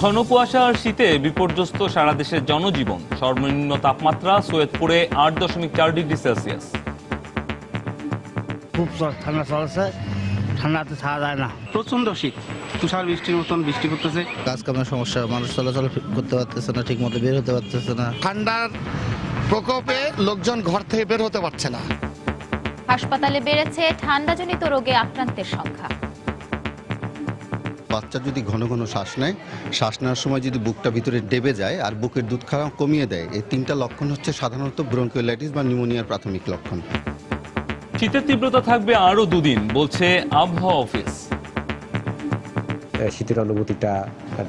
ঘন কুয়াশা আর শীতে বিপর্যস্ত সারা দেশের জনজীবন। সর্বনিম্ন তাপমাত্রা সৈয়দপুরে 8.4 ডিগ্রি সেলসিয়াস। খুব ঠান্ডা চলছে, ঠান্ডাতে থাকা যায় না। প্রচন্ড শীত, তুষার বৃষ্টির মতন বৃষ্টি করতেছে। কাজ কামের সমস্যা, মানুষ চলাচল করতে পারতেছে না, ঠিক মতো বের হতে পারতেছে না। ঠান্ডার প্রকোপে লোকজন ঘর থেকে বের হতে পারছে না। হাসপাতালে বেড়েছে ঠান্ডাজনিত রোগে আক্রান্তের সংখ্যা। বাচ্চা যদি ঘন ঘন শ্বাস নেয়, শ্বাস নেওয়ার সময় যদি বুকটা ভিতরে ডেবে যায় আর বুকের দুধ খাওয়া কমিয়ে দেয়, এই তিনটা লক্ষণ হচ্ছে সাধারণত ব্রঙ্কিওলাইটিস বা নিউমোনিয়ার প্রাথমিক লক্ষণ। শীতের তীব্রতা থাকবে আরো দুদিন, বলছে আবহাওয়া অফিস। শীতের অনুভূতিটা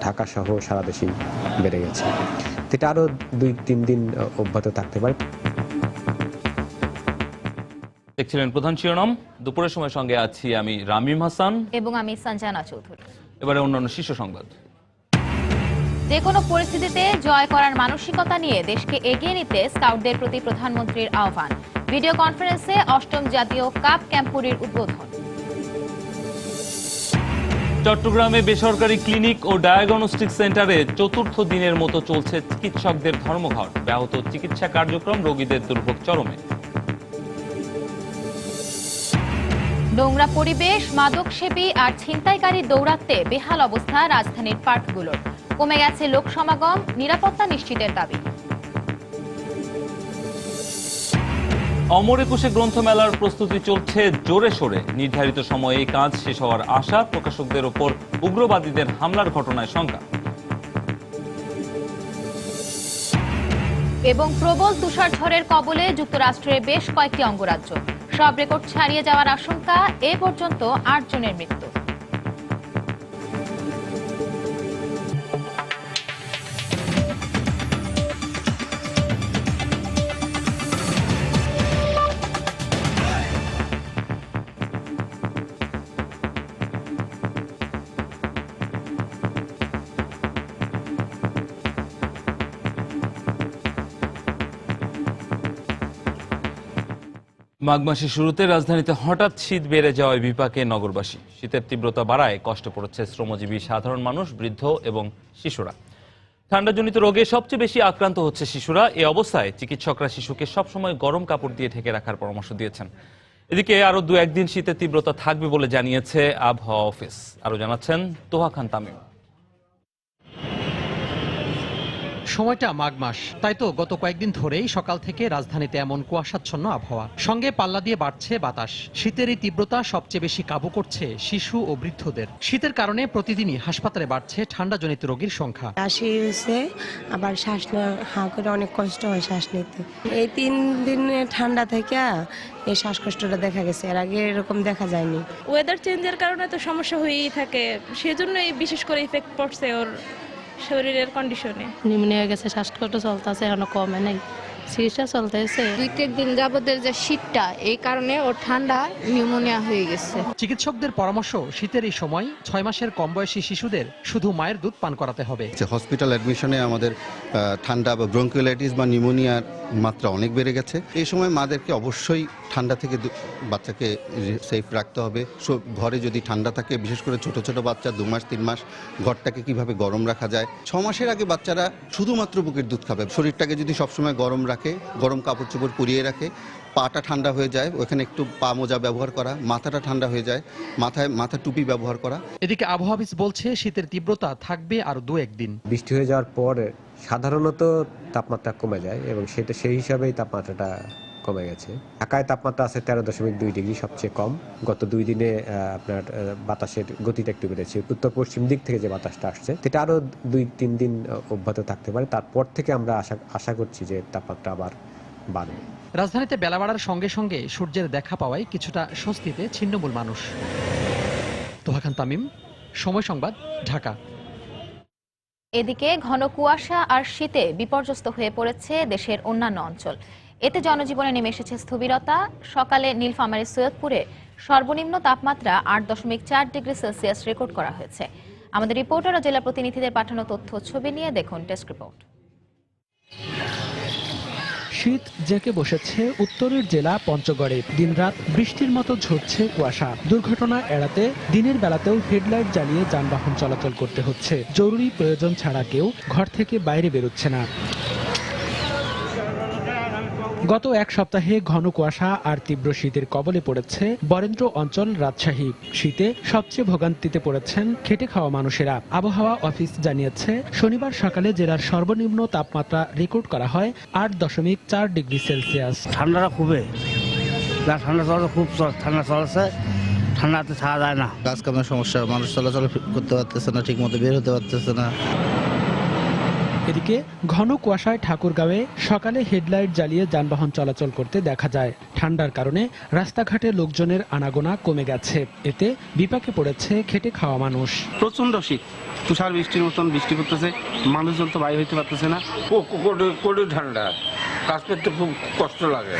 ঢাকা সহ সারা দেশেই বেড়ে গেছে। এটা আরো 2-3 দিন অব্যাহত থাকতে পারে। দেখছিলেন প্রধান শিরোনাম। দুপুরের সময় সঙ্গে আছি আমি রামিম হাসান এবং আমি সঞ্জনা চৌধুরী। এবারে অন্যান্য শীর্ষ সংবাদ। যে কোনো পরিস্থিতিতে জয় করার মানসিকতা নিয়ে দেশকে এগিয়ে নিতে স্কাউটদের প্রতি প্রধানমন্ত্রীর আহ্বান। ভিডিও কনফারেন্সে 8ম জাতীয় কাপ ক্যাম্পুরির উদ্বোধন। চট্টগ্রামে বেসরকারি ক্লিনিক ও ডায়াগনস্টিক সেন্টারে চতুর্থ দিনের মতো চলছে চিকিৎসকদের ধর্মঘট। ব্যাহত চিকিৎসা কার্যক্রম, রোগীদের দুর্ভোগ চরমে। নোংরা পরিবেশ, মাদকসেবী আর ছিনতাইকারীর দৌরাত্ম্যে বেহাল অবস্থা রাজধানীর পার্কগুলোর। কমে গেছে লোক সমাগম, নিরাপত্তা নিশ্চিতের দাবি। অমর একুশে গ্রন্থমেলার প্রস্তুতি চলছে জোরে সোরে। নির্ধারিত সময়ে এই কাজ শেষ হওয়ার আশা। প্রকাশকদের ওপর উগ্রবাদীদের হামলার ঘটনায় শঙ্কা। এবং প্রবল তুষারঝড়ের কবলে যুক্তরাষ্ট্রের বেশ কয়েকটি অঙ্গরাজ্য। সব রেকর্ড ছাড়িয়ে যাওয়ার আশঙ্কা। এ পর্যন্ত 8 জনের মৃত্যু। মাঘ মাসের শুরুতে রাজধানীতে হঠাৎ শীত বেড়ে যাওয়ায় বিপাকে নগরবাসী। শীতের তীব্রতা বাড়ায় কষ্টে পড়েছে শ্রমজীবী সাধারণ মানুষ, বৃদ্ধ এবং শিশুরা। ঠান্ডাজনিত রোগে সবচেয়ে বেশি আক্রান্ত হচ্ছে শিশুরা। এ অবস্থায় চিকিৎসকরা শিশুকে সবসময় গরম কাপড় দিয়ে ঢেকে রাখার পরামর্শ দিয়েছেন। এদিকে আরো 2-1 দিন শীতের তীব্রতা থাকবে বলে জানিয়েছে আবহাওয়া অফিস। আরো জানাচ্ছেন তোহা খান তামিম। সময়টা মাঘ মাস, তাই তো গত কয়েকদিন ধরেই সকাল থেকে রাজধানীতে এমন কুয়াশাচ্ছন্ন আবহাওয়া। সঙ্গে পাল্লা দিয়ে বাড়ছে বাতাস। শীতের এই তীব্রতা সবচেয়ে বেশি কাবু করছে শিশু ও বৃদ্ধদের। শীতের কারণে প্রতিদিনই হাসপাতালে বাড়ছে ঠান্ডাজনিত রোগীর সংখ্যা। কাশি হয়েছে, আবার শ্বাস নেওয়া হাঁ করে অনেক কষ্ট হয় শ্বাস নিতে। এই 3 দিনে ঠান্ডা থেকে এই শ্বাসকষ্টটা দেখা গেছে, এর আগে এরকম দেখা যায়নি। ওয়েদার চেঞ্জের কারণে তো সমস্যা হয়েই থাকে, সেজন্যই বিশেষ করে ইফেক্ট পড়ছে ওর শরীরের কন্ডিশনে। নিউমোনিয়া হয়ে গেছে, শ্বাসকষ্ট চলতেছে, এখনো কমে নাই, চিকিৎসা চলতেছে। 2-3 দিন যাবতের যে শীতটা, এই কারণে ওর ঠান্ডা নিউমোনিয়া হয়ে গেছে। চিকিৎসকদের পরামর্শ, শীতের এই সময় 6 মাসের কম বয়সী শিশুদের শুধু মায়ের দুধ পান করাতে হবে। হসপিটাল অ্যাডমিশনে আমাদের ঠান্ডা বা ব্রঙ্কিওলাইটিস বা নিউমোনিয়ার মাত্রা অনেক বেড়ে গেছে। এই সময় মাদেরকে অবশ্যই ঠান্ডা থেকে বাচ্চাকে সেফ রাখতে হবে। ঘরে যদি ঠান্ডা থাকে, বিশেষ করে ছোট ছোট বাচ্চা 2 মাস 3 মাস, ঘরটাকে কিভাবে গরম রাখা যায়। 6 মাসের আগে বাচ্চারা শুধুমাত্র বুকের দুধ খাবে। শরীরটাকে যদি সবসময় গরম রাখে, গরম কাপড় চোপড় পরিয়ে রাখে, পাটা ঠান্ডা হয়ে যায়, ওখানে একটু পা মোজা ব্যবহার করা, মাথাটা ঠান্ডা হয়ে যায়, মাথা টুপি ব্যবহার করা। এদিকে আবহাওয়া অফিস বলছে শীতের তীব্রতা থাকবে আরো 2-1 দিন। বৃষ্টি হয়ে যাওয়ার পর সাধারণত তাপমাত্রা কমে যায় এবং সেই হিসাবেই তাপমাত্রাটা কমে গেছে। ঢাকায় তাপমাত্রা আছে 13.2 ডিগ্রি, সবচেয়ে কম। গত 2 দিনে আপনার বাতাসের গতিটা একটু বেড়েছে। উত্তর পশ্চিম দিক থেকে যে বাতাসটা আসছে, এটা আরো 2-3 দিন অব্যাহত থাকতে পারে। তারপর থেকে আমরা আশা করছি যে তাপমাত্রা আবার বাড়বে। রাজধানীতে বেলা বাড়ার সঙ্গে সঙ্গে সূর্যের দেখা পাওয়ায় কিছুটা স্বস্তিতে ছিন্নমূল মানুষ। তোহা খান তামিম, সময় সংবাদ, ঢাকা। এদিকে ঘন কুয়াশা আর শীতে বিপর্যস্ত হয়ে পড়েছে দেশের অন্যান্য অঞ্চল। এতে জনজীবনে নেমে এসেছে স্থবিরতা। সকালে নীলফামারীর সৈয়দপুরে সর্বনিম্ন তাপমাত্রা 8.4 ডিগ্রি সেলসিয়াস রেকর্ড করা হয়েছে। আমাদের রিপোর্টার ও জেলা প্রতিনিধিদের পাঠানো তথ্য ছবি নিয়ে দেখুন ডেস্ক রিপোর্ট। শীত জেঁকে বসেছে উত্তরের জেলা পঞ্চগড়ে। দিনরাত বৃষ্টির মতো ঝরছে কুয়াশা। দুর্ঘটনা এড়াতে দিনের বেলাতেও হেডলাইট জ্বালিয়ে যানবাহন চলাচল করতে হচ্ছে। জরুরি প্রয়োজন ছাড়া কেউ ঘর থেকে বাইরে বেরোচ্ছে না। গত এক সপ্তাহে ঘন কুয়াশা আর তীব্র শীতের কবলে পড়েছে বরেন্দ্র অঞ্চল রাজশাহী। শীতে সবচেয়ে ভোগান্তিতে পড়েছেন খেটে খাওয়া মানুষেরা। আবহাওয়া অফিস জানিয়েছে, শনিবার সকালে জেলার সর্বনিম্ন তাপমাত্রা রেকর্ড করা হয় 8.4 ডিগ্রি সেলসিয়াস। ঠান্ডাটা খুবই ঠান্ডা চলছে, খুব ঠান্ডা চলছে, ঠান্ডাতে থাকা যায় না। কাজ কামের সমস্যা, মানুষ চলাচল করতে পারতেছে না, ঠিক মতো বের হতে পারতেছে না। এদিকে ঘন কুয়াশায় ঠাকুরগাঁওয়ে সকালে হেডলাইট জ্বালিয়ে যানবাহন চলাচল করতে দেখা যায়। ঠান্ডার কারণে রাস্তাঘাটে লোকজনের আনাগোনা কমে গেছে। এতে বিপাকে পড়েছে খেটে খাওয়া মানুষ। প্রচন্ড শীত, তুষার বৃষ্টির মতন বৃষ্টি করতেছে, মানুষজন তো বাইরে হইতে পারতেছে না। ঠান্ডা, কাজ করতে খুব কষ্ট লাগে।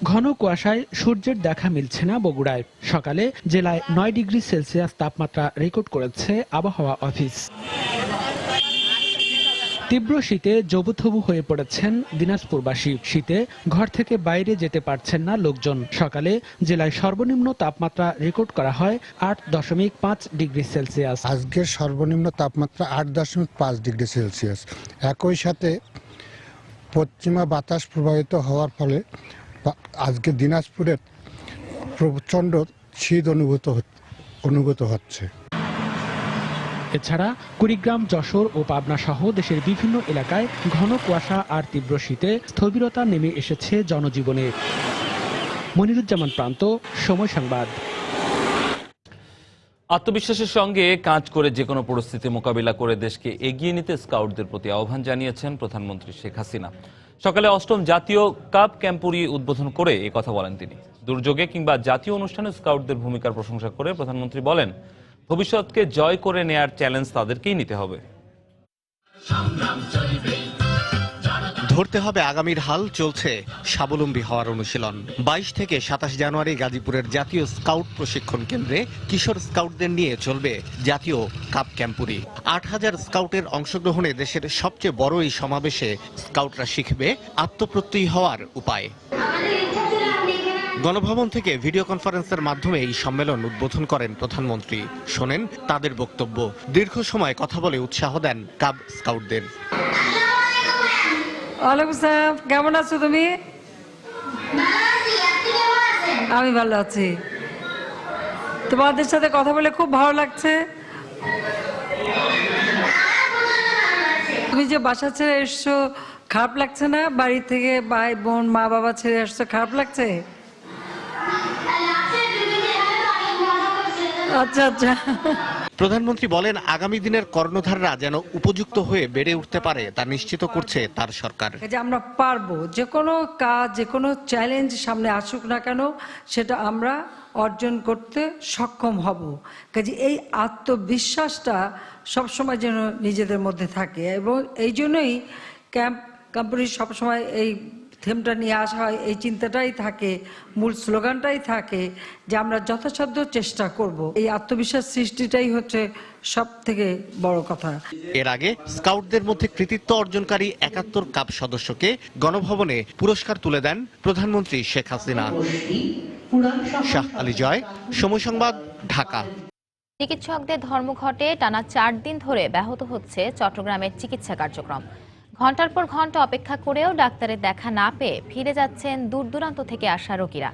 ঘন কুয়াশায় সূর্যের দেখা মিলছে না বগুড়ায়। সকালে জেলায় 9 ডিগ্রি সেলসিয়াস তাপমাত্রা রেকর্ড করেছে আবহাওয়া অফিস। তীব্র শীতে জবুথবু হয়ে পড়েছেন দিনাজপুরবাসী। শীতে ঘর থেকে বাইরে যেতে পারছেন না লোকজন। সকালে জেলায় সর্বনিম্ন তাপমাত্রা রেকর্ড করা হয় 8.5 ডিগ্রি সেলসিয়াস। আজকের সর্বনিম্ন তাপমাত্রা 8.5 ডিগ্রি সেলসিয়াস। একই সাথে পশ্চিমা বাতাস প্রবাহিত হওয়ার ফলে আজকে দিনাজপুরের প্রচণ্ড শীত অনুভূত হচ্ছে। এছাড়া কুড়িগ্রাম, যশোর ও পাবনা সহ দেশের বিভিন্ন এলাকায় ঘন কুয়াশা আর তীব্র শীতে স্থবিরতা নেমে এসেছে জনজীবনে। মনিরুজ্জামান প্রান্ত, সময় সংবাদ। আত্মবিশ্বাসের সঙ্গে কাজ করে যে কোনো পরিস্থিতি মোকাবিলা করে দেশকে এগিয়ে নিতে স্কাউটদের প্রতি আহ্বান জানিয়েছেন প্রধানমন্ত্রী শেখ হাসিনা। সকালে 8ম জাতীয় কাপ ক্যাম্পুরি উদ্বোধন করে এই কথা বলেন তিনি। দুর্যোগে কিংবা জাতীয় অনুষ্ঠানে স্কাউটদের ভূমিকার প্রশংসা করে প্রধানমন্ত্রী বলেন, ভবিষ্যৎকে জয় করে নেয়ার চ্যালেঞ্জ তাদেরকেই নিতে হবে। ধরতে হবে আগামীর হাল। চলছে স্বাবলম্বী হওয়ার অনুশীলন। 22 থেকে 27 জানুয়ারি গাজীপুরের জাতীয় স্কাউট প্রশিক্ষণ কেন্দ্রে কিশোর স্কাউটদের নিয়ে চলবে জাতীয় কাপ ক্যাম্পুরি। 8000 স্কাউটের অংশগ্রহণে দেশের সবচেয়ে বড় এই সমাবেশে স্কাউটরা শিখবে আত্মপ্রত্যয়ী হওয়ার উপায়। গণভবন থেকে ভিডিও কনফারেন্সের মাধ্যমে এই সম্মেলন উদ্বোধন করেন প্রধানমন্ত্রী। শোনেন তাদের বক্তব্য। দীর্ঘ সময় কথা বলে উৎসাহ দেন কাব স্কাউটদের। ওয়ালাইকুম আসসালাম, কেমন আছো তুমি? আমি ভালো আছি। তোমাদের সাথে কথা বলে খুব ভালো লাগছে। তুমি যে বাসা ছেড়ে এসছো, খারাপ লাগছে না? বাড়ি থেকে ভাই বোন মা বাবা ছেড়ে আসছো, খারাপ লাগছে? আচ্ছা আচ্ছা। প্রধানমন্ত্রী বলেন, আগামী দিনের কর্ণধাররা যেন উপযুক্ত হয়ে বেড়ে উঠতে পারে তা নিশ্চিত করছে তার সরকার। যে আমরা পারবো, যে কোনো কাজ, যে কোনো চ্যালেঞ্জ সামনে আসুক না কেন, সেটা আমরা অর্জন করতে সক্ষম হব। কাজে এই আত্মবিশ্বাসটা সবসময় যেন নিজেদের মধ্যে থাকে, এবং এই জন্যই ক্যাম্পুরি সবসময় এই থিমটা নিয়ে আসা হয়। এই চিন্তাটাই থাকে, মূল স্লোগানটাই থাকে যে আমরা যথাসাধ্য চেষ্টা করব। এই আত্মবিশ্বাস সৃষ্টিটাই হচ্ছে সব থেকে বড় কথা। এর আগে স্কাউটদের মধ্যে কৃতিত্ব অর্জনকারী 71 কাপ সদস্যকে গণভবনে পুরস্কার তুলে দেন প্রধানমন্ত্রী শেখ হাসিনা। শাহ আলী জয়, সময় সংবাদ, ঢাকা। চিকিৎসকদের ধর্মঘটে টানা 4 দিন ধরে ব্যাহত হচ্ছে চট্টগ্রামের চিকিৎসা কার্যক্রম। ঘন্টার পর ঘন্টা অপেক্ষা করেও ডাক্তারের দেখা না পেয়ে ফিরে যাচ্ছেন দূর দূরান্ত থেকে আসা রোগীরা।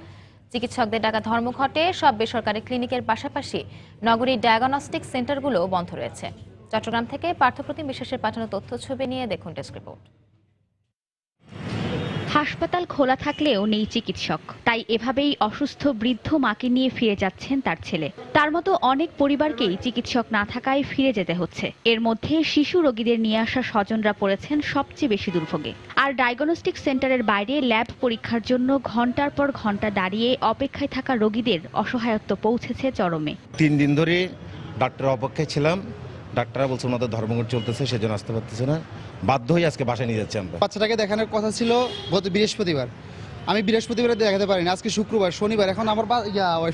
চিকিৎসকদের ডাকা ধর্মঘটে সব বেসরকারি ক্লিনিকের পাশাপাশি নগরীর ডায়াগনস্টিক সেন্টারগুলো বন্ধ রয়েছে। চট্টগ্রাম থেকে পার্থপ্রতিম বিশ্বাসের পাঠানো তথ্য ছবি নিয়ে দেখুন ডেস্ক রিপোর্ট। হাসপাতাল খোলা থাকলেও নেই চিকিৎসক, তাই এভাবেই অসুস্থ বৃদ্ধ মাকে নিয়ে ফিরে যাচ্ছেন তার ছেলে। তার মতো অনেক পরিবারকেই চিকিৎসক না থাকায় ফিরে যেতে হচ্ছে। এর মধ্যে শিশু রোগীদের নিয়ে আসা স্বজনরা পড়েছেন সবচেয়ে বেশি দুর্ভোগে। আর ডায়াগনস্টিক সেন্টারের বাইরে ল্যাব পরীক্ষার জন্য ঘন্টার পর ঘন্টা দাঁড়িয়ে অপেক্ষায় থাকা রোগীদের অসহায়ত্ব পৌঁছেছে চরমে। 3 দিন ধরে ডাক্তার অপেক্ষায় ছিলাম। ডাক্তাররা বলছে ওনাদের ধর্মঘট চলতেছে, সেজন্য আসতে পারতেছে না। বাধ্য হয়ে আজকে বাসায় নিয়ে যাচ্ছি আমরা। বাচ্চাটাকে দেখানোর কথা ছিল গত বৃহস্পতিবার, আমি বৃহস্পতিবারে দেখাতে পারিনি, আজকে শুক্রবার শনিবার, এখন আমার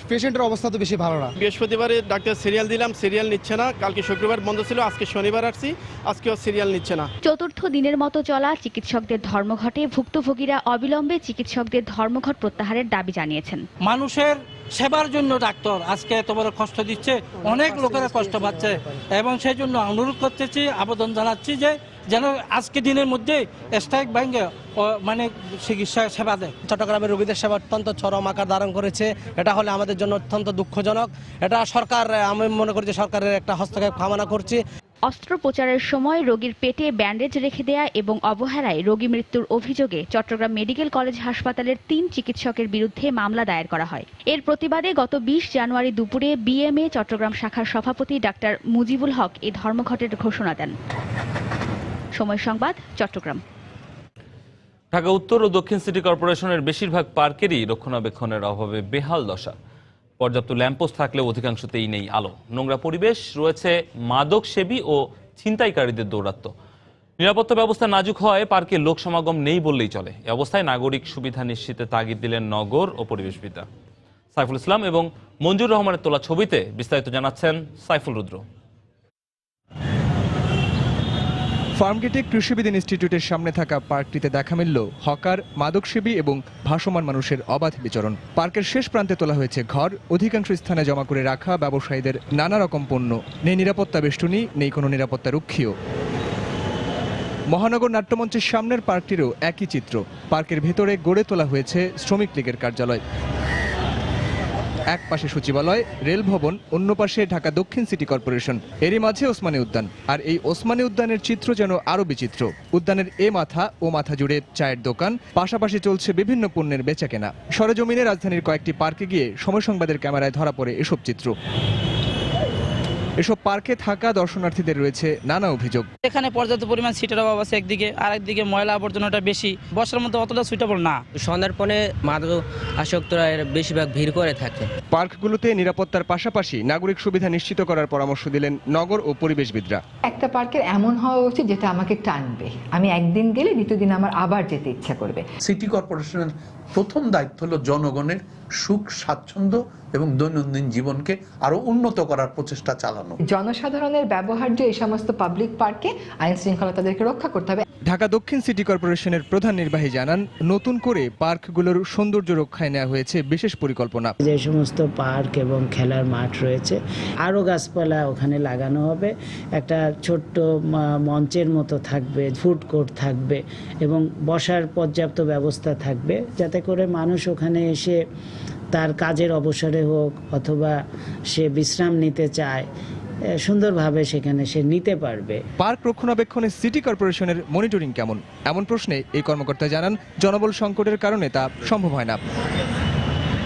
পেশেন্টের অবস্থা তো বেশি ভালো না। বৃহস্পতিবারে ডাক্তার সিরিয়াল দিলাম, সিরিয়াল নিচ্ছে না। কালকে শুক্রবার বন্ধ ছিল, আজকে শনিবার আসছি, আজকেও সিরিয়াল নিচ্ছে না। চতুর্থ দিনের মতো চলা চিকিৎসকদের ধর্মঘটে ভুক্তভোগীরা অবিলম্বে চিকিৎসকদের ধর্মঘট প্রত্যাহারের দাবি জানিয়েছেন। মানুষের সেবার জন্য ডাক্তার আজকে এত বড় কষ্ট দিচ্ছে, অনেক লোকেরা কষ্ট পাচ্ছে এবং সেই জন্য অনুরোধ করতেছি, আবেদন জানাচ্ছি যে যেন আজকে দিনের মধ্যে স্ট্রাইক ভেঙে মানে চিকিৎসা সেবা দেয়। চট্টগ্রামের রোগীদের সেবা অত্যন্ত চরম আকার ধারণ করেছে, এটা হলে আমাদের জন্য অত্যন্ত দুঃখজনক। এটা সরকার, আমি মনে করি যে সরকারের একটা হস্তক্ষেপ কামনা করছি। অস্ত্রোপচারের সময় রোগীর পেটে ব্যান্ডেজ রেখে দেয়া এবং অবহেলায় রোগী মৃত্যুর অভিযোগে চট্টগ্রাম মেডিকেল কলেজ হাসপাতালের 3 চিকিৎসকের বিরুদ্ধে মামলা দায়ের করা হয়। এর প্রতিবাদে গত 20 জানুয়ারি দুপুরে বিএমএ চট্টগ্রাম শাখার সভাপতি ডাক্তার মুজিবুল হক এই ধর্মঘটের ঘোষণা দেন। সময় সংবাদ, চট্টগ্রাম। ঢাকা উত্তর ও দক্ষিণ সিটি কর্পোরেশনের বেশিরভাগ পার্কেরই রক্ষণাবেক্ষণের অভাবে বেহাল দশা। পর্যাপ্ত ল্যাম্পপোস্ট থাকলেও অধিকাংশতেই নেই আলো। নোংরা পরিবেশ, রয়েছে মাদক সেবী ও ছিনতাইকারীদের দৌরাত্ম্য। নিরাপত্তা ব্যবস্থা নাজুক হওয়ায় পার্কে লোক সমাগম নেই বললেই চলে। এ অবস্থায় নাগরিক সুবিধা নিশ্চিতে তাগিদ দিলেন নগর ও পরিবেশবিদরা। সাইফুল ইসলাম এবং মঞ্জুর রহমানের তোলা ছবিতে বিস্তারিত জানাচ্ছেন সাইফুল রুদ্র। ফার্মগেটে কৃষিবিদ ইনস্টিটিউটের সামনে থাকা পার্কটিতে দেখা মিলল হকার, মাদকসেবী এবং ভাসমান মানুষের অবাধ বিচরণ। পার্কের শেষ প্রান্তে তোলা হয়েছে ঘর, অধিকাংশ স্থানে জমা করে রাখা ব্যবসায়ীদের নানা রকম পণ্য। নেই নিরাপত্তা বেষ্টনী, নেই কোনো নিরাপত্তা রক্ষীও। মহানগর নাট্যমঞ্চের সামনের পার্কটিরও একই চিত্র। পার্কের ভেতরে গড়ে তোলা হয়েছে শ্রমিক লীগের কার্যালয়। এক পাশে সচিবালয়, রেল ভবন, অন্য পাশে ঢাকা দক্ষিণ সিটি কর্পোরেশন, এরই মাঝে ওসমানী উদ্যান। আর এই ওসমানী উদ্যানের চিত্র যেন আরো বিচিত্র। উদ্যানের এ মাথা ও মাথা জুড়ে চায়ের দোকান, পাশাপাশি চলছে বিভিন্ন পণ্যের বেচাকেনা। সরেজমিনে রাজধানীর কয়েকটি পার্কে গিয়ে সময় সংবাদের ক্যামেরায় ধরা পড়ে এসব চিত্র। এসব পার্কে থাকা দর্শনার্থীদের রয়েছে নানা অভিযোগ। এখানে পর্যাপ্ত পরিমাণ সিটের অভাব আছে একদিকে, আর একদিকে ময়লা আবর্জনাটা বেশি, বসার মধ্যে অতটা সুইটেবল না। সন্ধ্যার পরে মাদক আসক্তরা বেশিরভাগ ভিড় করে থাকে। পার্কগুলোতে নিরাপত্তার পাশাপাশি নাগরিক সুবিধা নিশ্চিত করার পরামর্শ দিলেন নগর ও পরিবেশবিদরা। একটা পার্কের এমন হওয়া উচিত যেটা আমাকে টানবে, আমি একদিন গেলে দ্বিতীয় দিন আমার আবার যেতে ইচ্ছা করবে। সিটি কর্পোরেশনের প্রথম দায়িত্ব হলো জনগণের সুখ, স্বাচ্ছন্দ্য এবং দৈনন্দিন জীবনকে আরো উন্নত করার প্রচেষ্টা চালানো। জনসাধারণের ব্যবহার্য এই সমস্ত পাবলিক পার্কে আইন শৃঙ্খলা তাদেরকে রক্ষা করতে হবে। ঢাকা দক্ষিণ সিটি কর্পোরেশনের প্রধান নির্বাহী জানান, নতুন করে পার্কগুলোর সৌন্দর্য রক্ষায় নেওয়া হয়েছে বিশেষ পরিকল্পনা। যে সমস্ত পার্ক এবং খেলার মাঠ রয়েছে, আরও গাছপালা ওখানে লাগানো হবে। একটা ছোট্ট মঞ্চের মতো থাকবে, ফুড কোর্ট থাকবে এবং বসার পর্যাপ্ত ব্যবস্থা থাকবে, যাতে করে মানুষ ওখানে এসে তার কাজের অবসরে হোক অথবা সে বিশ্রাম নিতে চায়, সুন্দরভাবে সেখানে সে নিতে পারবে। পার্ক রক্ষণাবেক্ষণে সিটি কর্পোরেশনের মনিটরিং কেমন, এমন প্রশ্নে এই কর্মকর্তা জানান, জনবল সংকটের কারণে তা সম্ভব হয় না।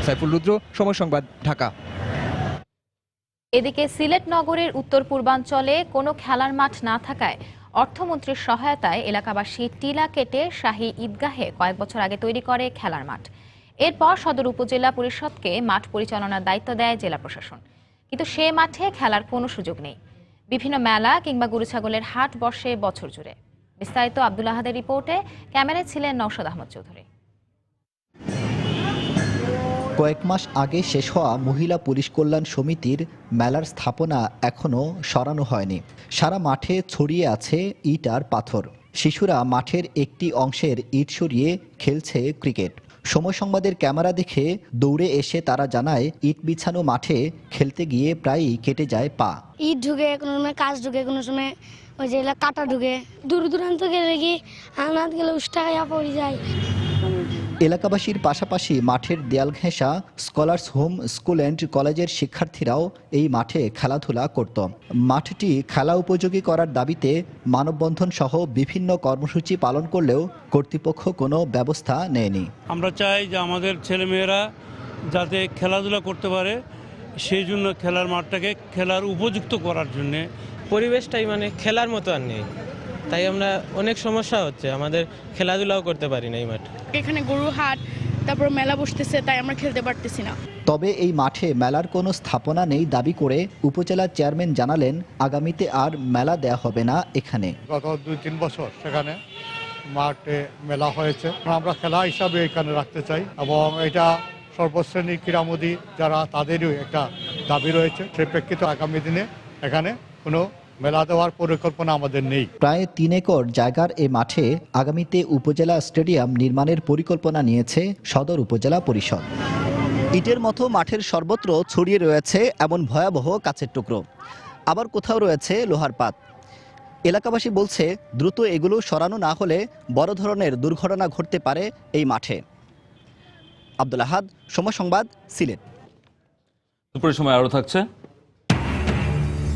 সাইফুল রুদ্র, সময় সংবাদ, ঢাকা। এদিকে সিলেট নগরের উত্তর পূর্বাঞ্চলে কোনো খেলার মাঠ না থাকায় অর্থমন্ত্রীর সহায়তায় এলাকাবাসী টিলা কেটে শাহী ঈদগাহে কয়েক বছর আগে তৈরি করে খেলার মাঠ। এরপর সদর উপজেলা পরিষদকে মাঠ পরিচালনার দায়িত্ব দেয় জেলা প্রশাসন, কিন্তু সে মাঠে খেলার কোনো সুযোগ নেই। বিভিন্ন মেলা কিংবা গরু ছাগলের হাট বসে বছর জুড়ে। বিস্তারিত আব্দুল আহাদের রিপোর্টে, ক্যামেরায় ছিলেন নওশাদ আহমদ চৌধুরী। কয়েক মাস আগে শেষ হওয়া মহিলা পুলিশ কল্যাণ সমিতির মেলার স্থাপনা এখনও সরানো হয়নি। সারা মাঠে ছড়িয়ে আছে ইট আর পাথর। শিশুরা মাঠের একটি অংশের ইট সরিয়ে খেলছে ক্রিকেট। সময় সংবাদের ক্যামেরা দেখে দৌড়ে এসে তারা জানায়, ইট বিছানো মাঠে খেলতে গিয়ে প্রায়ই কেটে যায় পা। ইট ঢুকে, কোনো সময় কাজ ঢুকে, কোনো সময় ওই যে কাটা ঢুকে, দূর দূরান্ত গেলে কি আনাত গেলে উষ্টা খাইয়া পড়ে যায়। এলাকাবাসীর পাশাপাশি মাঠের দেয়াল ঘেঁষা স্কলার্স হোম স্কুল অ্যান্ড কলেজের শিক্ষার্থীরাও এই মাঠে খেলাধুলা করত। মাঠটি খেলা উপযোগী করার দাবিতে মানববন্ধন সহ বিভিন্ন কর্মসূচি পালন করলেও কর্তৃপক্ষ কোনো ব্যবস্থা নেয়নি। আমরা চাই যে আমাদের ছেলেমেয়েরা যাতে খেলাধুলা করতে পারে, সেই জন্য খেলার মাঠটাকে খেলার উপযুক্ত করার জন্যে। পরিবেশটাই মানে খেলার মতো আর নেই, তাই আমরা অনেক সমস্যা হচ্ছে, আমাদের খেলাধুলাও করতে পারি না এই মাঠে। এখানে গরু হাট, তারপর মেলা বসতেছে, তাই আমরা খেলতে পারতেছি না। তবে এই মাঠে মেলার কোনো স্থাপনা নেই দাবি করে উপজেলা চেয়ারম্যান জানালেন, আগামীতে আর মেলা দেয়া হবে না এখানে। গত 2-3 বছর সেখানে মাঠে মেলা হয়েছে, আমরা খেলা হিসাবে এখানে রাখতে চাই এবং এটা সর্বশ্রেণী ক্রীড়ামোদী যারা তাদেরও একটা দাবি রয়েছে। সেই প্রেক্ষিতে আগামী দিনে এখানে কোনো মেলা দেওয়ার পরিকল্পনা আমাদের নেই। প্রায় 3 একর জায়গার এ মাঠে আগামীতে উপজেলা স্টেডিয়াম নির্মাণের পরিকল্পনা নিয়েছে সদর উপজেলা পরিষদ। ইটের মতো মাঠের সর্বত্র ছড়িয়ে রয়েছে এমন ভয়াবহ কাচের টুকরো, আবার কোথাও রয়েছে লোহার পাত। এলাকাবাসী বলছে দ্রুত এগুলো সরানো না হলে বড় ধরনের দুর্ঘটনা ঘটতে পারে এই মাঠে। আব্দুল আহাদ, সময় সংবাদ, সিলেট। দুপুরের সময় আরও থাকছে।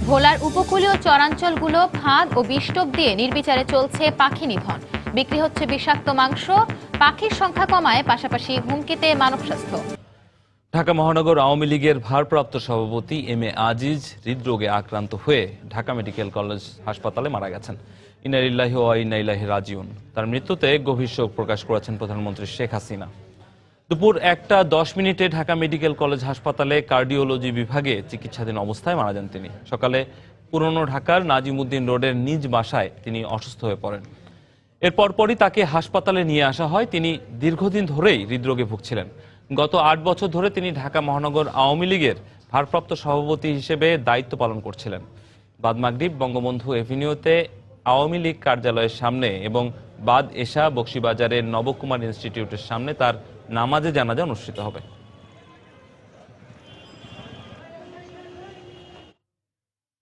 ভোলার উপকূলীয় চরাঞ্চলগুলো ফাঁদ ও বিষটোপ দিয়ে নির্বিচারে চলছে পাখি নিধন, বিক্রি হচ্ছে বিষাক্ত মাংস, পাখির সংখ্যা কমায়, পাশাপাশি হুমকিতে মানব স্বাস্থ্য। ঢাকা মহানগর আওয়ামী লীগের ভারপ্রাপ্ত সভাপতি এম এ আজিজ হৃদরোগে আক্রান্ত হয়ে ঢাকা মেডিকেল কলেজ হাসপাতালে মারা গেছেন। ইন্না লিল্লাহি ওয়া ইন্না ইলাইহি রাজিউন। তার মৃত্যুতে গভীর শোক প্রকাশ করেছেন প্রধানমন্ত্রী শেখ হাসিনা। দুপুর 1টা 10 মিনিটে ঢাকা মেডিকেল কলেজ হাসপাতালে কার্ডিওলজি বিভাগে চিকিৎসাধীন অবস্থায় মারা যান তিনি। সকালে পুরনো ঢাকার নাজিমউদ্দিন রোডের নিজ বাসায় তিনি অসুস্থ হয়ে পড়েন। এর পরপরই তাকে হাসপাতালে নিয়ে আসা হয়। তিনি দীর্ঘদিন ধরেই হৃদরোগে ভুগছিলেন। গত 8 বছর ধরে তিনি ঢাকা মহানগর আওয়ামী লীগের ভারপ্রাপ্ত সভাপতি হিসেবে দায়িত্ব পালন করছিলেন। বাদ মাগরিব বঙ্গবন্ধু এভিনিউতে আওয়ামী লীগ কার্যালয়ের সামনে এবং বাদ এশা বকশীবাজারের নবকুমার ইনস্টিটিউটের সামনে তার নামাজে জানাজা অনুষ্ঠিত হবে।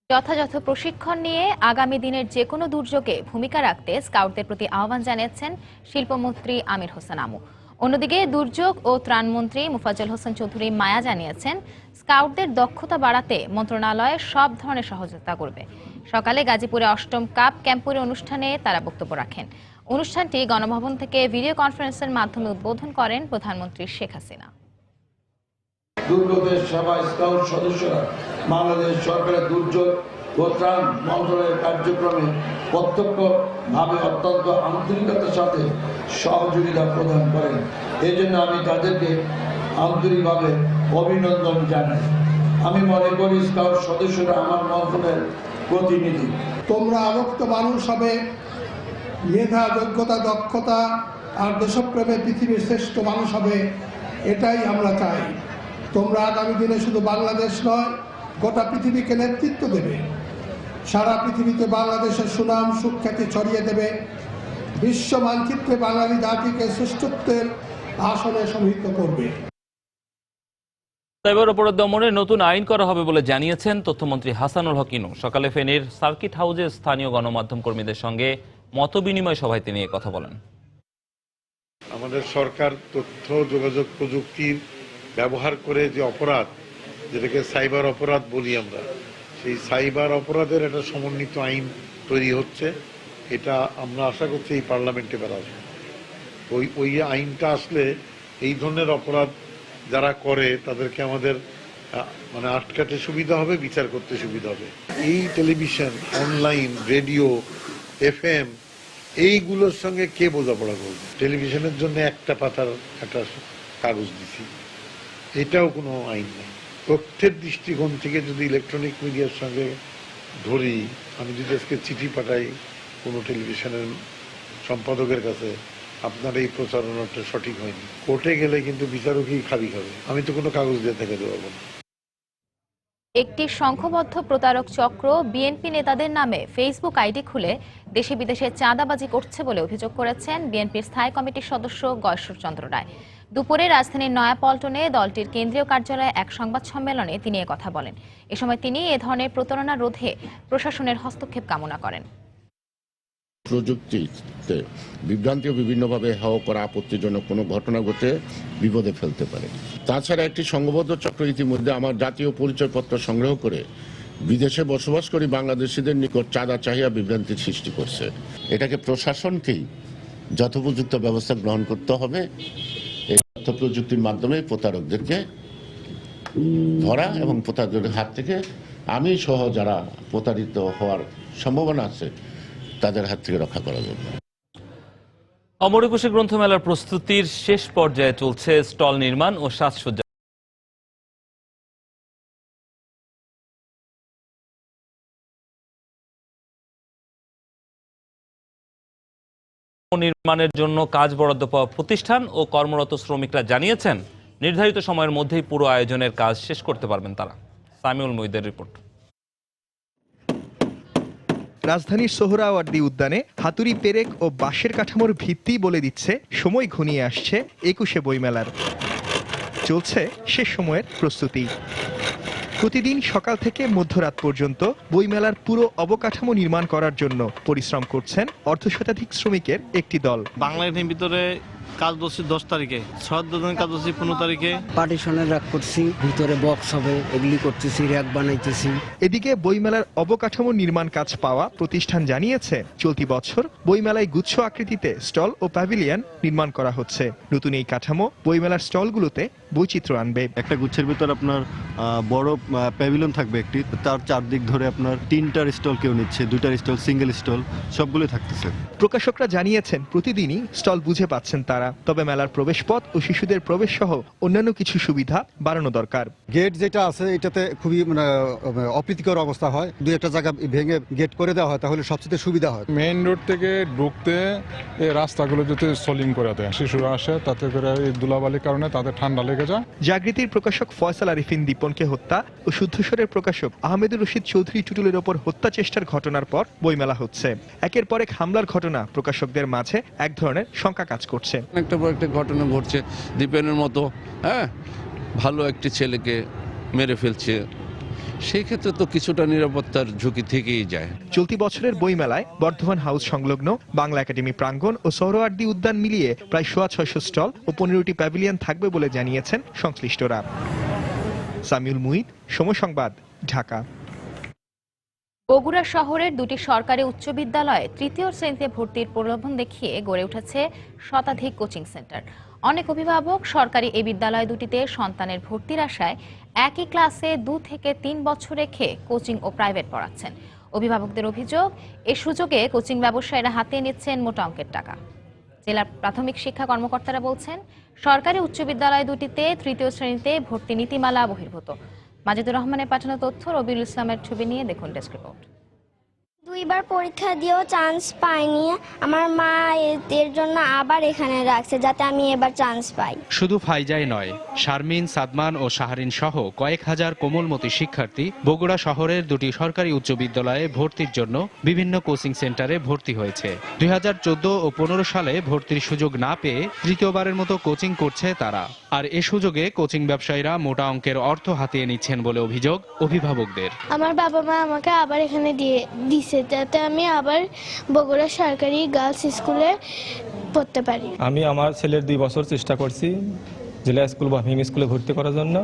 যথাযথ প্রশিক্ষণ নিয়ে আগামী দিনের যে কোনো দুর্যোগে ভূমিকা রাখতে স্কাউটদের প্রতি আহ্বান জানিয়েছেন শিল্পমন্ত্রী আমির হোসেন আমু। অন্যদিকে দুর্যোগ ও ত্রাণমন্ত্রী মুফাজ্জল হোসেন চৌধুরী মায়া জানিয়েছেন স্কাউটদের দক্ষতা বাড়াতে মন্ত্রণালয় সব ধরনের সহযোগিতা করবে। সকালে গাজীপুরে 8ম কাপ ক্যাম্পুরে অনুষ্ঠানে তারা বক্তব্য রাখেন। অনুষ্ঠানটি গণভবন থেকে ভিডিও কনফারেন্সের মাধ্যমে উদ্বোধন করেন প্রধানমন্ত্রী শেখ হাসিনা। দুর্যোগের সেবা স্কাউট সদস্যরা বাংলাদেশ সরকারের দুর্যোগ ও ত্রাণ মন্ত্রণালয়ের কার্যক্রমে প্রত্যক্ষভাবে অত্যন্ত আন্তরিকতার সাথে সহযোগিতা প্রদান করেন। এই জন্য আমি তাদেরকে আন্তরিকভাবে অভিনন্দন জানাই। আমি মনে করি স্কাউট সদস্যরা আমার মন্ত্রণালয়ের প্রতিনিধি। তোমরা আলোকিত মানুষ হবে, মেধা, যোগ্যতা, দক্ষতা আর দেশপ্রেমে পৃথিবীর শ্রেষ্ঠ মানুষ হবে, এটাই আমরা চাই। তোমরা আগামী দিনে শুধু বাংলাদেশ নয়, গোটা পৃথিবীকে নেতৃত্ব দেবে। সারা পৃথিবীতে বাংলাদেশের সুনাম সুখ্যাতি ছড়িয়ে দেবে। বিশ্ব মানচিত্রে বাঙালি জাতিকে শ্রেষ্ঠত্বের আসনে সমিত করবে। সাইবার অপরাধ দমনে নতুন আইন করা হবে বলে জানিয়েছেন তথ্যমন্ত্রী হাসানুল হক ইনু। সকালে ফেনীর সার্কিট হাউসে স্থানীয় গণমাধ্যম কর্মীদের সঙ্গে মতবিনিময় সভায় তিনি কথা বলেন। আমাদের সরকার তথ্য যোগাযোগ প্রযুক্তির ব্যবহার করে যে অপরাধ, যেটাকে সাইবার অপরাধ বলি আমরা, সেই সাইবার অপরাধের একটা সমন্বিত আইন তৈরি হচ্ছে। এটা আমরা আশা করছি এই পার্লামেন্টে বেরোবে। ওই আইনটা আসলে এই ধরনের অপরাধ যারা করে তাদেরকে আমাদের আটকাতে সুবিধা হবে, বিচার করতে সুবিধা হবে। এই টেলিভিশন, অনলাইন, রেডিও, FM এইগুলোর সঙ্গে কে বোঝাপড়া করবে? টেলিভিশনের জন্য একটা পাতার একটা কাগজ দিছি, এটাও কোনো আইন নেই। তথ্যের দৃষ্টিকোণ থেকে যদি ইলেকট্রনিক মিডিয়ার সঙ্গে ধরি, আমি যদি আজকে চিঠি পাঠাই কোনো টেলিভিশনের সম্পাদকের কাছে, আপনার এই প্রচারণাটা সঠিক হয়নি, কোর্টে গেলে কিন্তু বিচারকই খাবি খাবে। আমি তো কোনো কাগজ দিয়ে থেকে দেবো না। একটি সংঘবদ্ধ প্রতারক চক্র বিএনপি নেতাদের নামে ফেসবুক আইডি খুলে দেশে বিদেশে চাঁদাবাজি করছে বলে অভিযোগ করেছেন বিএনপির স্থায়ী কমিটির সদস্য গয়েশ্বর চন্দ্র রায়। দুপুরে রাজধানীর নয়াপল্টনে দলটির কেন্দ্রীয় কার্যালয়ে এক সংবাদ সম্মেলনে তিনি কথা বলেন। এ সময় তিনি এ ধরনের প্রতারণা রোধে প্রশাসনের হস্তক্ষেপ কামনা করেন। প্রযুক্তিতে বিভ্রান্তিও বিভিন্নভাবে হেয় করা আপত্তিজনক কোনো ঘটনা ঘটে বিপদে ফেলতে পারে। তাছাড়া একটি সংঘবদ্ধ চক্র ইতিমধ্যে আমার জাতীয় পরিচয়পত্র সংগ্রহ করে বিদেশে বসবাসকারী বাংলাদেশিদের নিকট চাঁদা চাহিয়া বিভ্রান্তির সৃষ্টি করছে। এটাকে প্রশাসনকেই যথোপযুক্ত ব্যবস্থা গ্রহণ করতে হবে। এই তথ্য প্রযুক্তির মাধ্যমে প্রতারকদেরকে ধরা এবং প্রতারকদের হাত থেকে আমি সহ যারা প্রতারিত হওয়ার সম্ভাবনা আছে তাদের হাত থেকে রক্ষা করা যাবে। অমর একুশে গ্রন্থমেলার প্রস্তুতির শেষ পর্যায়ে চলছে স্টল নির্মাণ ও সাজসজ্জা। নির্মাণের জন্য কাজ বরাদ্দ পাওয়া প্রতিষ্ঠান ও কর্মরত শ্রমিকরা জানিয়েছেন নির্ধারিত সময়ের মধ্যেই পুরো আয়োজনের কাজ শেষ করতে পারবেন তারা। সামিউল মুইদের রিপোর্ট। রাজধানীর সোহরাওয়ার্দী উদ্যানে হাতুড়ি পেরেক ও বাঁশের কাঠামোর ভিত্তি বলে দিচ্ছে সময় ঘনিয়ে আসছে ২১শে বইমেলার। চলছে শেষ সময়ের প্রস্তুতি। প্রতিদিন সকাল থেকে মধ্যরাত পর্যন্ত বইমেলার পুরো অবকাঠামো নির্মাণ করার জন্য পরিশ্রম করছেন অর্ধশতাধিক শ্রমিকের একটি দল। বাংলাদেশের ভিতরে কাজ বসছি 10 তারিখে, 6 দিনের কাজ বসছি 15 তারিখে। পার্টিশনের রাখ করছি, ভিতরে বক্স হবে, এগুলি করতেছি, র‍্যাক বানাইতেছি। এদিকে বইমেলার অবকাঠামো নির্মাণ কাজ পাওয়া প্রতিষ্ঠান জানিয়েছে চলতি বছর বইমেলায় গুচ্ছ আকৃতিতে স্টল ও প্যাভিলিয়ন নির্মাণ করা হচ্ছে। নতুন এই কাঠামো বইমেলার স্টলগুলোতে বৈচিত্র্য আনবে। একটা গুচ্ছের ভিতর আপনার বড় প্যাভিলিয়ন থাকবে একটি, তার চারদিক ধরে আপনার 3টার স্টল কেউ নিচ্ছে, 2টার স্টল, সিঙ্গেল স্টল সবগুলো থাকতেছে। প্রকাশকরা জানিয়েছেন প্রতিদিনই স্টল বুঝে পাচ্ছেন তারা, তবে মেলার প্রবেশপথ ও শিশুদের প্রবেশ সহ অন্যান্য কিছু সুবিধা বাড়ানো দরকার। গেট যেটা আছে এটাতে খুবই অপ্রীতিকর অবস্থা হয়, 2-1টা জায়গা ভেঙে গেট করে দেওয়া হয়, তাহলে সবচেয়ে সুবিধা হয়। মেইন রোড থেকে ঢুকতে এই রাস্তাগুলো যদি সলিং করে দেয়, শিশুরা আসে, তাতে করে এই ধুলাবালির কারণে তাদের ঠান্ডা লেগে যায়। জাগৃতির প্রকাশক ফয়সাল আরিফিন দীপনকে হত্যা ও শুদ্ধস্বরের প্রকাশক আহমেদুর রশিদ চৌধুরী টুটুলের ওপর হত্যা চেষ্টার ঘটনার পর বইমেলা হচ্ছে। একের পর এক হামলার ঘটনা প্রকাশকদের মাঝে এক ধরনের শঙ্কা কাজ করছে। একটা পর একটা ঘটনা ঘটছে, দীপেনের মতো ভালো একটি ছেলেকে মেরে ফেলছে, সেই ক্ষেত্রে তো কিছুটা নিরাপত্তার ঝুঁকি থেকেই যায়। চলতি বছরের বইমেলায় বর্ধমান হাউস সংলগ্ন বাংলা একাডেমি প্রাঙ্গণ ও সোহরাওয়ার্দী উদ্যান মিলিয়ে প্রায় 650 স্টল ও 15টি প্যাভিলিয়ন থাকবে বলে জানিয়েছেন সংশ্লিষ্টরা। সামিউল মুইদ, সময় সংবাদ, ঢাকা। বগুড়া শহরের দুটি সরকারি উচ্চ বিদ্যালয়ে তৃতীয় শ্রেণীতে ভর্তির প্রলোভন দেখিয়ে গড়ে উঠেছে শতাধিক কোচিং সেন্টার। অনেক অভিভাবক সরকারি এই বিদ্যালয় দুটিতে সন্তানের ভর্তির আশায় একই ক্লাসে 2 থেকে 3 বছর রেখে কোচিং ও প্রাইভেট পড়াচ্ছেন। অভিভাবকদের অভিযোগ, এ সুযোগে কোচিং ব্যবসায়ীরা হাতে নিচ্ছেন মোটা অঙ্কের টাকা। জেলার প্রাথমিক শিক্ষা কর্মকর্তারা বলছেন, সরকারি উচ্চ বিদ্যালয় দুটিতে তৃতীয় শ্রেণীতে ভর্তি নীতিমালা বহির্ভূত। মাজিদুর রহমানের পাঠানো তথ্য, রবিউল ইসলামের ছবি নিয়ে দেখুন ডেস্ক রিপোর্ট। 2বার পরীক্ষা দিয়েও চান্স পাইনি, আমার মা এর জন্য আবার এখানে রাখছে যাতে আমি এবার চান্স পাই। শুধু ফাইজাই নয়, শারমিন, সাদমান ও শাহরিন সহ কয়েক হাজার কোমলমতি শিক্ষার্থী বগুড়া শহরের দুটি সরকারি উচ্চ বিদ্যালয়ে ভর্তির জন্য বিভিন্ন কোচিং সেন্টারে ভর্তি হয়েছে। 2014 ও 15 সালে ভর্তির সুযোগ না পেয়ে তৃতীয়বারের মতো কোচিং করছে তারা। আর এ সুযোগে কোচিং ব্যবসায়ীরা মোটা অঙ্কের অর্থ হাতিয়ে নিচ্ছেন বলে অভিযোগ অভিভাবকদের। আমার বাবা মা আমাকে আবার এখানে দিছে যাতে আমি আবার বগুড়া সরকারি গার্লস স্কুলে পড়তে পারি। আমি আমার ছেলের 2 বছর চেষ্টা করছি জেলা স্কুল বা ভেঙে স্কুলে ভর্তি করার জন্য,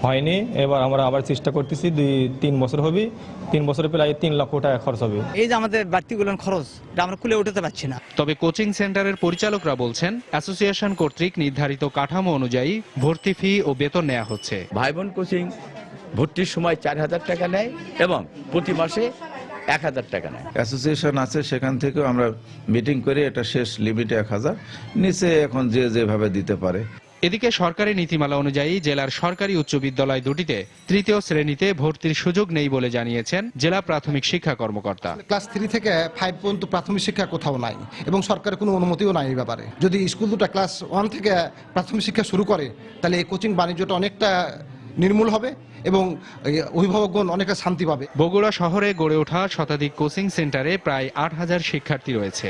হয়নি। এবার আমরা আবার চেষ্টা করতেছি, 2-3 বছর হবে, 3 বছরে প্রায় 3 লক্ষ টাকা খরচ হবে। এই যে আমাদের বাড়তিগুলো খরচ আমরা খুলে উঠাতে পারছি না। তবে কোচিং সেন্টারের পরিচালকরা বলছেন, অ্যাসোসিয়েশন কর্তৃক নির্ধারিত কাঠামো অনুযায়ী ভর্তি ফি ও বেতন নেওয়া হচ্ছে। ভাই বোন কোচিং ভর্তির সময় 4000 টাকা নেয় এবং প্রতি মাসে 1000 টাকা নেয়। অ্যাসোসিয়েশন আছে, সেখান থেকেও আমরা মিটিং করে এটা শেষ লিমিটে 1000, নিচে এখন যে যেভাবে দিতে পারে। এদিকে সরকারি নীতিমালা অনুযায়ী জেলার সরকারি উচ্চ বিদ্যালয় দুটিতে তৃতীয় শ্রেণীতে ভর্তির সুযোগ নেই বলে জানিয়েছেন জেলা প্রাথমিক শিক্ষা কর্মকর্তা। ক্লাস 3 থেকে 5 পর্যন্ত প্রাথমিক শিক্ষা কোথাও নাই এবং সরকারের কোনো অনুমতিও নাই এই ব্যাপারে। যদি স্কুল দুটো ক্লাস 1 থেকে প্রাথমিক শিক্ষা শুরু করে, তাহলে এই কোচিং বাণিজ্যটা অনেকটা নির্মূল হবে এবং অভিভাবকগণ অনেকটা শান্তি পাবে। বগুড়া শহরে গড়ে ওঠা শতাধিক কোচিং সেন্টারে প্রায় 8000 শিক্ষার্থী রয়েছে।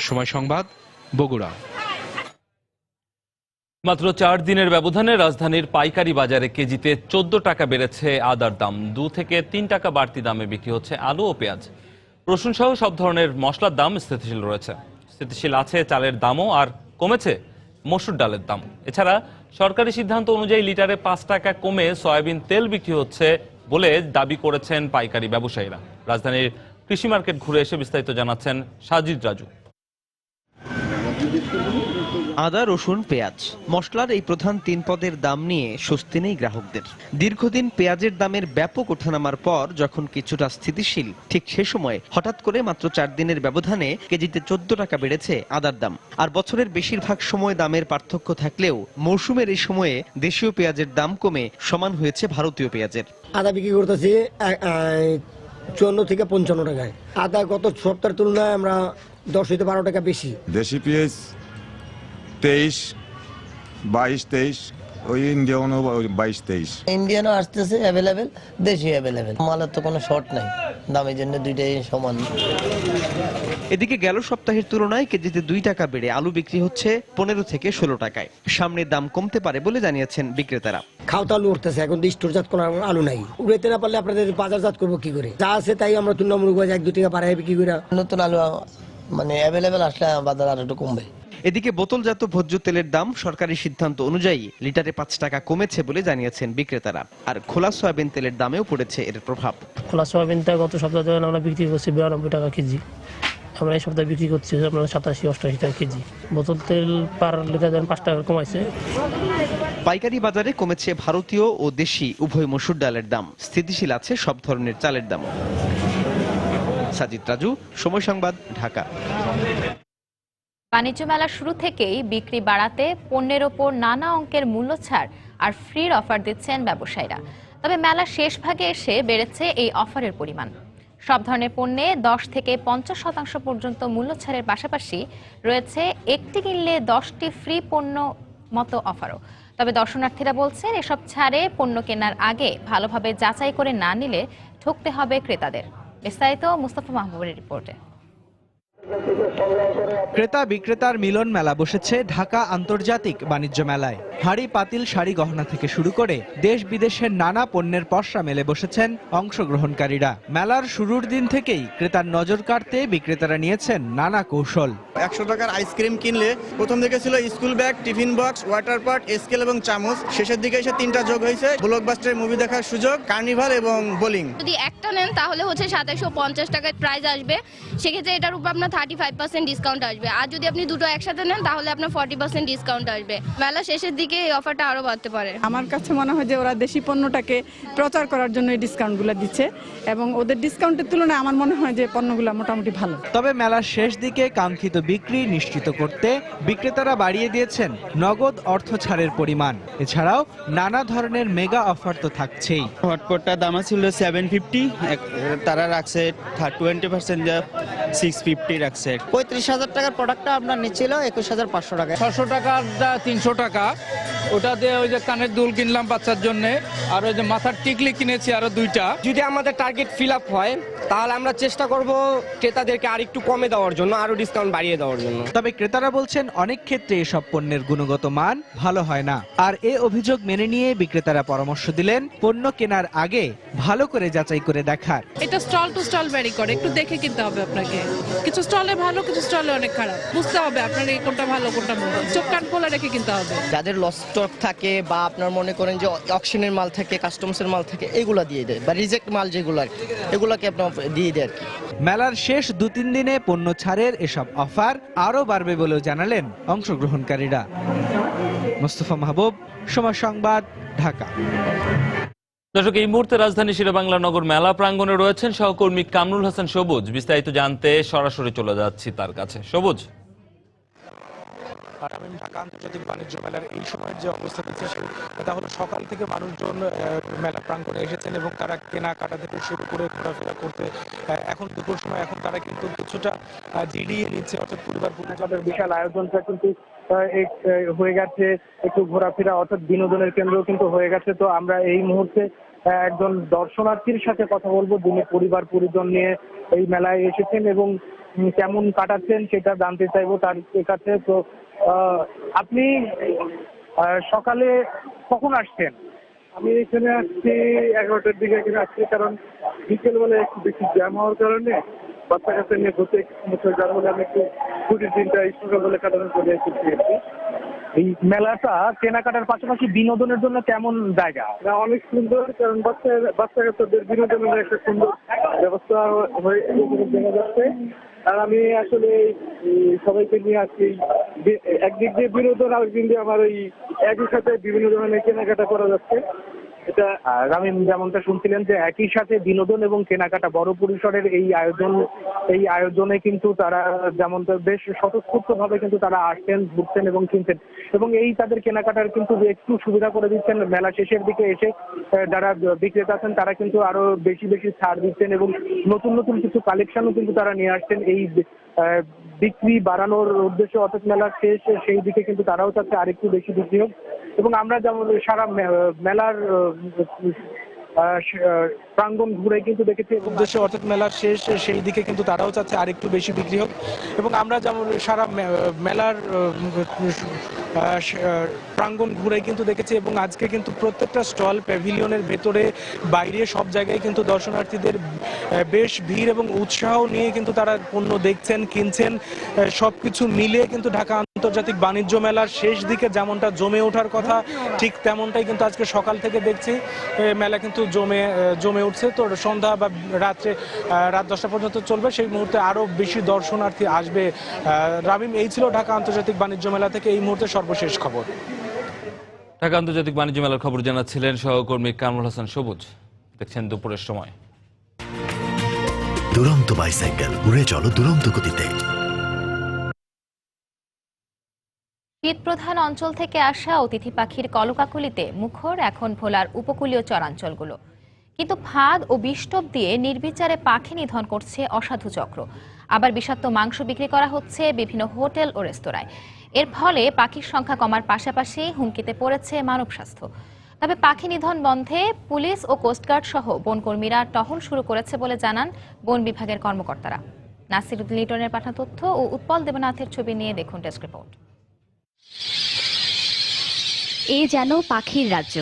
সময় সংবাদ, বগুড়া। মাত্র 4 দিনের ব্যবধানে রাজধানীর পাইকারি বাজারে কেজিতে 14 টাকা বেড়েছে আদার দাম। 2 থেকে 3 টাকা বাড়তি দামে বিক্রি হচ্ছে আলু ও পেঁয়াজ। রসুন সহ সব ধরনের মশলার দাম স্থিতিশীল রয়েছে। স্থিতিশীল আছে চালের দামও, আর কমেছে মসুর ডালের দাম। এছাড়া সরকারি সিদ্ধান্ত অনুযায়ী লিটারে 5 টাকা কমে সয়াবিন তেল বিক্রি হচ্ছে বলে দাবি করেছেন পাইকারি ব্যবসায়ীরা। রাজধানীর কৃষি মার্কেট ঘুরে এসে বিস্তারিত জানাচ্ছেন সাজিদ রাজু। আদা, রসুন, পেঁয়াজ, মশলার এই প্রধান 3 পদের দাম নিয়ে স্বস্তি নেই গ্রাহকদের। দীর্ঘদিন পেঁয়াজের দামের ব্যাপক ওঠানামার পর যখন কিছুটা স্থিতিশীল, ঠিক সে সময় হঠাৎ করে মাত্র 4 দিনের ব্যবধানে কেজিতে 14 টাকা বেড়েছে আদার দাম। আর বছরের বেশিরভাগ সময় দামের পার্থক্য থাকলেও মৌসুমের এই সময়ে দেশীয় পেঁয়াজের দাম কমে সমান হয়েছে ভারতীয় পেঁয়াজের। আদা বিক্রি করতেছি 54 থেকে 55 টাকায়। আদা গত সপ্তাহের তুলনায় আমরা 10 হইতে 12 টাকা বেশি। দেশি পেঁয়াজ 23, 22, 23, ওই ইন্ডিয়ানও 22, 23। ইন্ডিয়ানও আসতেছে অ্যাভেলেবেল, দেশি অ্যাভেলেবেল, মালের তো কোনো শর্ট নাই, দামের জন্য দুইটাই সমান। এদিকে গেল সপ্তাহের তুলনায় কেজিতে 2 টাকা বেড়ে আলু বিক্রি হচ্ছে 15 থেকে 16 টাকায়। সামনে দাম কমতে পারে বলে জানিয়েছেন বিক্রেতারা। খাওয়া আলু উঠতেছে, এখন তো স্টোরজাত কোনো আলু নাই, উড়াইতে না পারলে আপনাদের বাজারজাত করবো কি করে? যা আছে তাই আমরা তুলনামূলক 1-2 টাকা বাড়াই বিক্রি করে। নতুন আলু মানে অ্যাভেলেবেল আসলে বাজার আর একটু কমবে। এদিকে বোতলজাত ভোজ্য তেলের দাম সরকারি সিদ্ধান্ত অনুযায়ী লিটারে 5 টাকা কমেছে বলে জানিয়েছেন বিক্রেতারা। আর খোলা সয়াবিন তেলের দামেও পড়েছে এর প্রভাব। খোলা সয়াবিনটা গত সপ্তাহে আমরা বিক্রি করছি 92 টাকা কেজি, আমরা এই সপ্তাহে বিক্রি করছি আমরা 87-88 টাকা কেজি। বোতল তেল পার লিটার 5 টাকা কমাইছে। পাইকারি বাজারে কমেছে ভারতীয় ও দেশি উভয় মসুর ডালের দাম। স্থিতিশীল আছে সব ধরনের চালের দাম। সাজিদ রাজু, সময় সংবাদ, ঢাকা। বাণিজ্য মেলার শুরু থেকেই বিক্রি বাড়াতে পণ্যের ওপর নানা অঙ্কের মূল্য ছাড় আর ফ্রির অফার দিচ্ছেন ব্যবসায়ীরা। তবে মেলার শেষ ভাগে এসে বেড়েছে এই অফারের পরিমাণ। সব ধরনের পণ্যে 10 থেকে 50% পর্যন্ত মূল্য ছাড়ের পাশাপাশি রয়েছে একটি কিনলে 10টি ফ্রি পণ্য মতো অফারও। তবে দর্শনার্থীরা বলছেন এসব ছাড়ে পণ্য কেনার আগে ভালোভাবে যাচাই করে না নিলে ঠকতে হবে ক্রেতাদের। বিস্তারিত মুস্তাফা মাহবুবের রিপোর্টে। ক্রেতা বিক্রেতার মিলন মেলা বসেছে ঢাকা আন্তর্জাতিক বাণিজ্য মেলায়। হাড়ি পাতিল শাড়ি গহনা থেকে শুরু করে দেশ বিদেশের নানা পণ্যের পসরা মেলে বসেছেন অংশগ্রহণকারীরা। মেলার শুরুর দিন থেকেই ক্রেতার নজর কাড়তে বিক্রেতারা নিয়েছেন নানা কৌশল। 100 টাকার আইসক্রিম কিনলে প্রথম দিকে ছিল school bag, tiffin box, water পট, স্কেল এবং চামচ। শেষের দিকে এসে 3টা যোগ হয়েছে, ব্লকবাস্টার মুভি দেখার সুযোগ, কার্নিভাল এবং বোলিং। যদি একটা নেন তাহলে হচ্ছে 2750 টাকার প্রাইস আসবে, সেক্ষেত্রে এটার উপর আপনার 35% ডিসকাউন্ট আসবে। আর যদি আপনি দুটো একসাথে নেন তাহলে আপনার 40% ডিসকাউন্ট আসবে। মেলা শেষের দিকে এই অফারটা আরো বাড়তে পারে। আমার কাছে মনে হয় যে ওরা দেশি পণ্যটাকে প্রচার করার জন্য এই ডিসকাউন্টগুলো দিচ্ছে এবং ওদের ডিসকাউন্টের তুলনায় আমার মনে হয় যে পণ্যগুলো মোটামুটি ভালো। তবে মেলার শেষ দিকে কাঙ্ক্ষিত বিক্রি নিশ্চিত করতে বিক্রেতারা বাড়িয়ে দিয়েছেন নগদ অর্থ ছাড়ের পরিমাণ। এছাড়াও নানা ধরনের মেগা অফার তো থাকছেই। হটপটটার দাম ছিল 750, তারা রাখছে 20% 650 রাখছে। 35,000 টাকার প্রোডাক্টটা আপনার নিচ্ছিল 21,500 টাকা। 600 টাকারটা 300 টাকা, ওটা দিয়ে ওই যে কানের দুল কিনলাম বাচ্চার জন্য, আর ওই যে মাথার টিকলি কিনেছি আরো 2টা। যদি আমাদের টার্গেট ফিল আপ হয় তাহলে আমরা চেষ্টা করব ক্রেতাদেরকে আর একটু কমে দেওয়ার জন্য, আরো ডিসকাউন্ট বাড়িয়ে দেওয়ার জন্য। তবে ক্রেতারা বলছেন অনেক ক্ষেত্রে এসব পণ্যের গুণগত মান ভালো হয় না। আর এ অভিযোগ মেনে নিয়ে বিক্রেতারা পরামর্শ দিলেন পণ্য কেনার আগে ভালো করে যাচাই করে দেখার। এটা স্টল টু স্টল ভ্যারি করে, একটু দেখে কিনতে হবে আপনাকে। কিছু স্টলে ভালো, কিছু স্টলে অনেক খারাপ, বুঝতে হবে আপনার কোনটা ভালো কোনটা ভালো, চোখ কান খোলা রেখে কিনতে হবে। যাদের লস স্টক থাকে বা আপনার মনে করেন যে অকশনের মাল থাকে, কাস্টমসের মাল থাকে, এগুলা দিয়ে দেয়, বা রিজেক্ট মাল যেগুলো আর কি, এগুলাকে আপনার দিয়ে দেয় আর কি। মেলার শেষ 2-3 দিনে পণ্য ছাড়ের এসব অফার আরো বাড়বে বলেও জানালেন অংশগ্রহণকারীরা। মুস্তাফা মাহবুব, সময় সংবাদ, ঢাকা। দর্শক, এই মুহূর্তে রাজধানী শেরেবাংলা নগর মেলা প্রাঙ্গণে রয়েছেন সহকর্মী কামরুল হাসান সবুজ। বিস্তারিত জানতে সরাসরি চলে যাচ্ছি তার কাছে। সবুজ, ঢাকা আন্তর্জাতিক বাণিজ্য মেলার এই সময়ের যে অবস্থা দেখছে তা হলো সকাল থেকে মানুষজন মেলা প্রাঙ্গণে এসেছেন এবং তারা কেনাকাটা থেকে শুরু করে ঘোরাফেরা করতে এখন দুপুর সময় এখন তারা কিন্তু কিছুটা জিডিয়ে নিচ্ছে, অর্থাৎ পরিবার বিশাল আয়োজনটা কিন্তু হয়ে গেছে, একটু ঘোরাফেরা অর্থাৎ বিনোদনের কেন্দ্র কিন্তু হয়ে গেছে। তো আমরা এই মুহূর্তে একজন দর্শনার্থীর সাথে কথা বলবো, যিনি পরিবার পরিজন নিয়ে এই মেলায় এসেছেন এবং কেমন কাটাচ্ছেন সেটা জানতে চাইবো তার কাছে। তো আপনি সকালে কখন আসছেন? আমি এখানে আসছি 11টার দিকে এখানে আসছি, কারণ বিকেলবেলা একটু বেশি জ্যাম হওয়ার কারণে বাচ্চা কাচ্চা নিয়ে ঘুরতে সমস্যা, যার ফলে আমি একটু ছুটির দিনটা সকালবেলা কাটানোর চলে এসেছি আর কি। এই মেলাটা কেনাকাটার পাশাপাশি বিনোদনের জন্য কেমন জায়গা? অনেক সুন্দর, কারণ বাচ্চা কাচ্চাদের বিনোদনের একটা সুন্দর ব্যবস্থা হয়ে দেখা যাচ্ছে। আর আমি আসলে সবাইকে নিয়ে আসছি, একদিক দিয়ে বিনোদন, আরেকদিক দিয়ে আমার ওই একই সাথে বিভিন্ন ধরনের কেনাকাটা করা যাচ্ছে। এটা আমি যেমনটা শুনছিলেন যে একই সাথে বিনোদন এবং কেনাকাটা বড় পরিসরের এই আয়োজনে কিন্তু তারা যেমন বেশ স্বতঃস্ফূর্ত ভাবে কিন্তু তারা আসছেন, ঘুরছেন এবং কিনছেন, এবং এই তাদের কেনাকাটার কিন্তু একটু সুবিধা করে দিচ্ছেন। মেলা শেষের দিকে এসে যারা বিক্রেতা আছেন তারা কিন্তু আরো বেশি বেশি ছাড় দিচ্ছেন এবং নতুন নতুন কিছু কালেকশনও কিন্তু তারা নিয়ে আসছেন এই বিক্রি বাড়ানোর উদ্দেশ্যে অর্থাৎ মেলার শেষ সেই দিকে কিন্তু তারাও চাচ্ছে আরেকটু বেশি বিক্রি হোক। এবং আমরা যেমন সারা মেলার প্রাঙ্গণ ঘুরে কিন্তু দেখেছি উদ্দেশ্যে অর্থাৎ মেলার শেষ সেই দিকে কিন্তু তারাও চাচ্ছে আরেকটু বেশি বিক্রি হোক। এবং আমরা যেমন সারা মেলার প্রাঙ্গণ ঘুরে কিন্তু দেখেছি এবং আজকে কিন্তু প্রত্যেকটা স্টল প্যাভিলিয়নের ভেতরে বাইরে সব জায়গায় কিন্তু দর্শনার্থীদের বেশ ভিড় এবং উৎসাহ নিয়ে কিন্তু তারা পণ্য দেখছেন, কিনছেন। সবকিছু মিলিয়ে কিন্তু ঢাকা আন্তর্জাতিক বাণিজ্য মেলার শেষ দিকে যেমনটা জমে ওঠার কথা ঠিক তেমনটাই কিন্তু আজকে সকাল থেকে দেখছি মেলা কিন্তু জমে উঠছে। তো সন্ধ্যা বা রাত 10টা পর্যন্ত চলবে, সেই মুহূর্তে আরো বেশি দর্শনার্থী আসবে। রামিম, এই ছিল ঢাকা আন্তর্জাতিক বাণিজ্য মেলা থেকে এই মুহূর্তে সর্বশেষ খবর। ঢাকা আন্তর্জাতিক বাণিজ্য মেলার খবর জানাচ্ছিলেন সহকর্মী কামরুল হাসান সবুজ। দেখছেন দুপুরের সময়। দুরন্ত বাইসাইকেল, উড়ে চলো দুরন্ত গতিতে। শীতপ্রধান অঞ্চল থেকে আসা অতিথি পাখির কলকাকলিতে মুখর এখন ভোলার উপকূলীয় চরাঞ্চলগুলো। কিন্তু ফাঁদ ও বিষ্টপ দিয়ে নির্বিচারে পাখি নিধন করছে অসাধু চক্র। আবার বিষাক্ত মাংস বিক্রি করা হচ্ছে বিভিন্ন হোটেল ও রেস্তোরাঁয়। এর ফলে পাখির সংখ্যা কমার পাশাপাশি হুমকিতে পড়েছে মানব স্বাস্থ্য। তবে পাখি নিধন বন্ধে পুলিশ ও কোস্টগার্ড সহ বনকর্মীরা টহল শুরু করেছে বলে জানান বন বিভাগের কর্মকর্তারা। নাসিরুদ্দিন লিটনের পাঠানো তথ্য ও উৎপল দেবনাথের ছবি নিয়ে দেখুন ডেস্ক রিপোর্ট। এ যেন পাখির রাজ্য।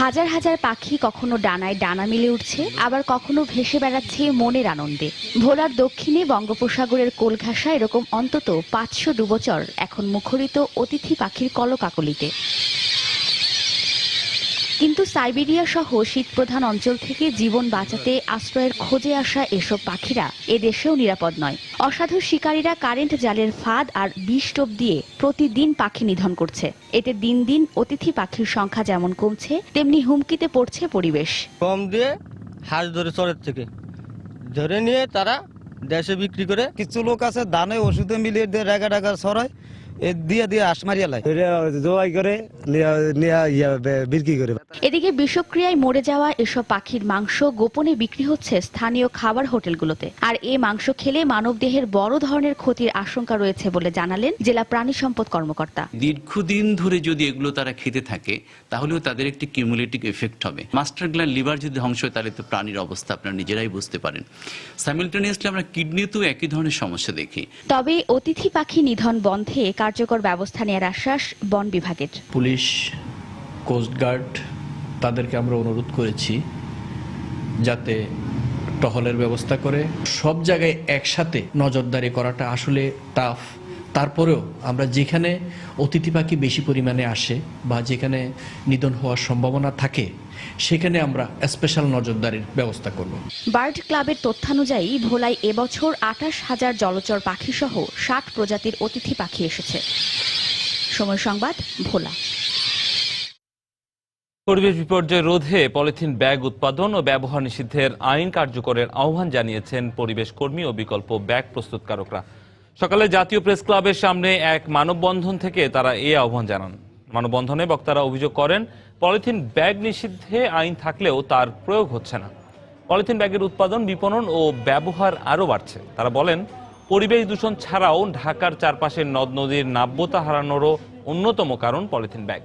হাজার হাজার পাখি কখনো ডানায় ডানা মিলে উঠছে, আবার কখনো ভেসে বেড়াচ্ছে মনের আনন্দে। ভোলার দক্ষিণে বঙ্গোপসাগরের কোলঘাসা এরকম অন্তত 500 ডুবোচর এখন মুখরিত অতিথি পাখির কলকাকলিতে। কিন্তু সাইবেরিয়া সহ শীতপ্রধান অঞ্চল থেকে জীবন বাঁচাতে আশ্রয়ের খোঁজে আসা এসব পাখিরা এদেশেও নিরাপদ নয়। অসাধু শিকারীরা কারেন্ট জালের ফাঁদ আর বিষ-টোপ দিয়ে প্রতিদিন পাখি নিধন করছে। এতে দিন দিন অতিথি পাখির সংখ্যা যেমন কমছে, তেমনি হুমকিতে পড়ছে পরিবেশ। কম দিয়ে হাঁস ধরে চরের থেকে ধরে নিয়ে তারা দেশে বিক্রি করে। কিছু লোক আছে দানে ওষুধে মিলিয়ে দিয়ে রেগা রেগা ছড়ায়, এদিকে বিষক্রিয়ায় মরে যাওয়া এসব পাখির মাংস গোপনে বিক্রি হচ্ছে স্থানীয় খাবার হোটেলগুলোতে। আর এ মাংস খেলে মানবদেহের বড় ধরনের ক্ষতির আশঙ্কা রয়েছে বলে জানালেন জেলা প্রাণী সম্পদ কর্মকর্তা। দীর্ঘদিন ধরে যদি এগুলো তারা খেতে থাকে তাহলেও তাদের একটি কিউমুলেটিভ এফেক্ট হবে। মাস্টার গ্ল্যান্ড লিভার যদি ধ্বংস হয় তাহলে তো প্রাণীর অবস্থা আপনারা নিজেরাই বুঝতে পারেন। সাইমালটেনিয়াসলি আমরা কিডনিতেও একই ধরনের সমস্যা দেখি। তবে অতিথি পাখি নিধন বন্ধে কার্যকর ব্যবস্থা নেওয়ার আশ্বাস বন বিভাগের। পুলিশ, কোস্টগার্ড তাদেরকে আমরা অনুরোধ করেছি যাতে টহলের ব্যবস্থা করে। সব জায়গায় একসাথে নজরদারি করাটা আসলে টাফ। তারপরেও আমরা যেখানে অতিথি পাখি বেশি পরিমাণে আসে বা যেখানে নিধন হওয়ার সম্ভাবনা থাকে সেখানে আমরা স্পেশাল নজরদারির ব্যবস্থা করব। বার্ড ক্লাবের তথ্যানুযায়ী ভোলায় এবছর 28,000 জলচর পাখি সহ 60 প্রজাতির অতিথি পাখি এসেছে। সময় সংবাদ, ভোলা। পরিবেশ বিপর্যয় রোধে পলিথিন ব্যাগ উৎপাদন ও ব্যবহার নিষিদ্ধের আইন কার্যকরের আহ্বান জানিয়েছেন পরিবেশ কর্মী ও বিকল্প ব্যাগ প্রস্তুতকারকরা। সকালে জাতীয় প্রেস ক্লাবের সামনে এক মানববন্ধন থেকে তারা এই আহ্বান জানান। মানববন্ধনে বক্তারা অভিযোগ করেন, পলিথিন ব্যাগ নিষিদ্ধে আইন থাকলেও তার প্রয়োগ হচ্ছে না। পলিথিন ব্যাগের উৎপাদন, বিপণন ও ব্যবহার আরও বাড়ছে। তারা বলেন, পরিবেশ দূষণ ছাড়াও ঢাকার চারপাশের নদ নদীর নাব্যতা হারানোরও অন্যতম কারণ পলিথিন ব্যাগ।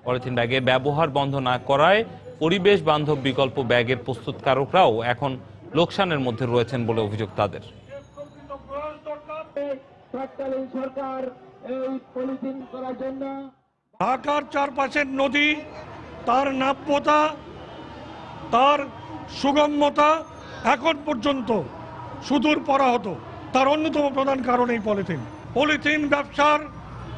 পলিথিন ব্যাগের ব্যবহার বন্ধ না করায় পরিবেশ বান্ধব বিকল্প ব্যাগের প্রস্তুতকারকরাও এখন লোকসানের মধ্যে রয়েছেন বলে অভিযোগ তাদের। ঢাকার চারপাশের নদী, তার নাব্যতা, তার সুগম্যতা এখন পর্যন্ত সুদূর পরাহত। তার অন্যতম প্রধান কারণ এই পলিথিন ব্যবসার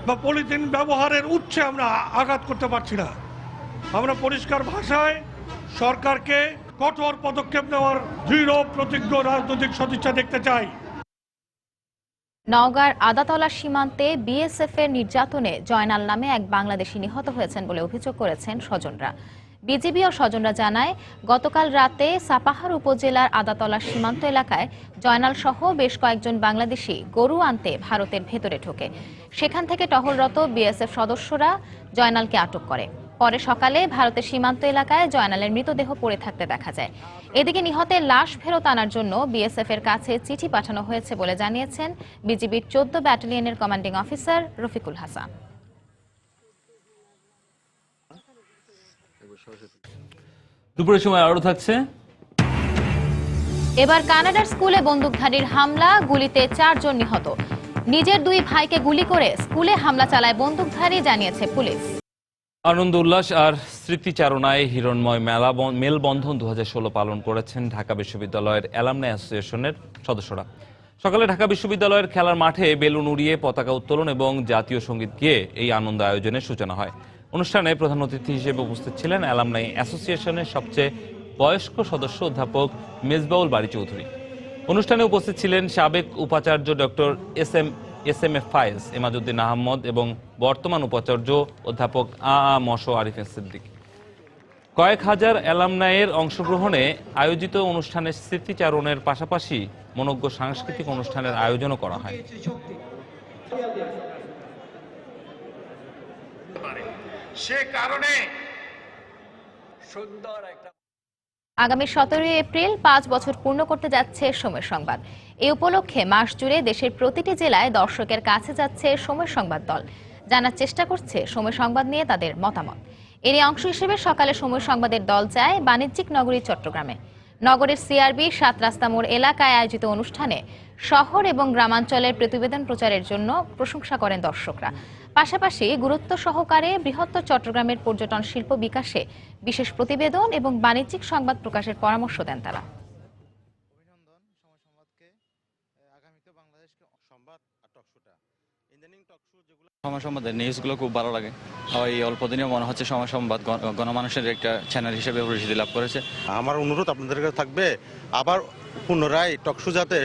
বা পলিথিন ব্যবহারের উৎসে আমরা আঘাত করতে পারছি না। আমরা পরিষ্কার ভাষায় সরকারকে কঠোর পদক্ষেপ নেওয়ার দৃঢ় প্রতিজ্ঞ রাজনৈতিক সদিচ্ছা দেখতে চাই। নওগাঁর আদাতলা সীমান্তে বিএসএফ এর নির্যাতনে জয়নাল নামে এক বাংলাদেশি নিহত হয়েছেন বলে অভিযোগ করেছেন স্বজনরা। বিজিবি ও স্বজনরা জানায়, গতকাল রাতে সাপাহার উপজেলার আদাতলা সীমান্ত এলাকায় জয়নাল সহ বেশ কয়েকজন বাংলাদেশি গরু আনতে ভারতের ভেতরে ঢোকে। সেখান থেকে টহলরত বিএসএফ সদস্যরা জয়নালকে আটক করে। পরে সকালে ভারতের সীমান্ত এলাকায় জয়নালের মৃতদেহ পড়ে থাকতে দেখা যায়। এদিকে নিহতের লাশ ফেরত আনার জন্য বিএসএফ এর কাছে চিঠি পাঠানো হয়েছে বলে জানিয়েছেন বিজিবির 14 ব্যাটালিয়নের কমান্ডিং অফিসার রফিকুল হাসান। দুপুরের সময় আরো থাকছে। এবার কানাডার স্কুলে বন্দুকধারীর হামলা, গুলিতে 4 জন নিহত। নিজের 2 ভাইকে গুলি করে স্কুলে হামলা চালায় বন্দুকধারী, জানিয়েছে পুলিশ। আনন্দ উল্লাস আর স্মৃতিচারণায় হিরণময় মেলবন্ধন 2016 পালন করেছেন ঢাকা বিশ্ববিদ্যালয়ের অ্যালামনাই অ্যাসোসিয়েশনের সদস্যরা। সকালে ঢাকা বিশ্ববিদ্যালয়ের খেলার মাঠে বেলুন উড়িয়ে পতাকা উত্তোলন এবং জাতীয় সঙ্গীত গেয়ে এই আনন্দ আয়োজনের সূচনা হয়। অনুষ্ঠানে প্রধান অতিথি হিসেবে উপস্থিত ছিলেন অ্যালামনাই অ্যাসোসিয়েশনের সবচেয়ে বয়স্ক সদস্য অধ্যাপক মেজবাউল বারী চৌধুরী। অনুষ্ঠানে উপস্থিত ছিলেন সাবেক উপাচার্য ডক্টর এস এম এ ফায়েজ, এমাজউদ্দিন আহমদ এবং বর্তমান উপাচার্য অধ্যাপক মশ আরিফিন সিদ্দিক। কয়েক হাজার অ্যালামনাইয়ের অংশগ্রহণে আয়োজিত অনুষ্ঠানে স্মৃতিচারণের পাশাপাশি মনোজ্ঞ সাংস্কৃতিক অনুষ্ঠানের আয়োজনও করা হয়। সে কারণে সুন্দর একটা আগামী 17 এপ্রিল 5 বছর পূর্ণ করতে যাচ্ছে সময় সংবাদ। এই উপলক্ষে মাস জুড়ে দেশের প্রতিটি জেলায় দর্শকের কাছে যাচ্ছে সময় সংবাদ দল। জানার চেষ্টা করছে সময় সংবাদ নিয়ে তাদের মতামত। এরই অংশ হিসেবে সকালে সময় সংবাদের দল যায় বাণিজ্যিক নগরী চট্টগ্রামে। নগরের সিআরবি 7 রাস্তা মোড় এলাকায় আয়োজিত অনুষ্ঠানে শহর এবং গ্রামাঞ্চলের প্রতিবেদন প্রচারের জন্য প্রশংসা করেন দর্শকরা। পাশাপাশি গুরুত্ব সহকারে বৃহত্তর চট্টগ্রামের পর্যটন শিল্প বিকাশে বিশেষ প্রতিবেদন এবং বাণিজ্যিক সংবাদ প্রকাশের পরামর্শ দেন তারা। সময় সংবাদের নিউজগুলো খুব ভালো লাগে। ওই অল্প দিনে মনে হচ্ছে সময় সংবাদ গণমানুষের একটা চ্যানেল হিসেবে পরিচিতি লাভ করেছে। আমার অনুরোধ আপনাদের কাছে থাকবে, আবার পুনরায় টকশো যাতে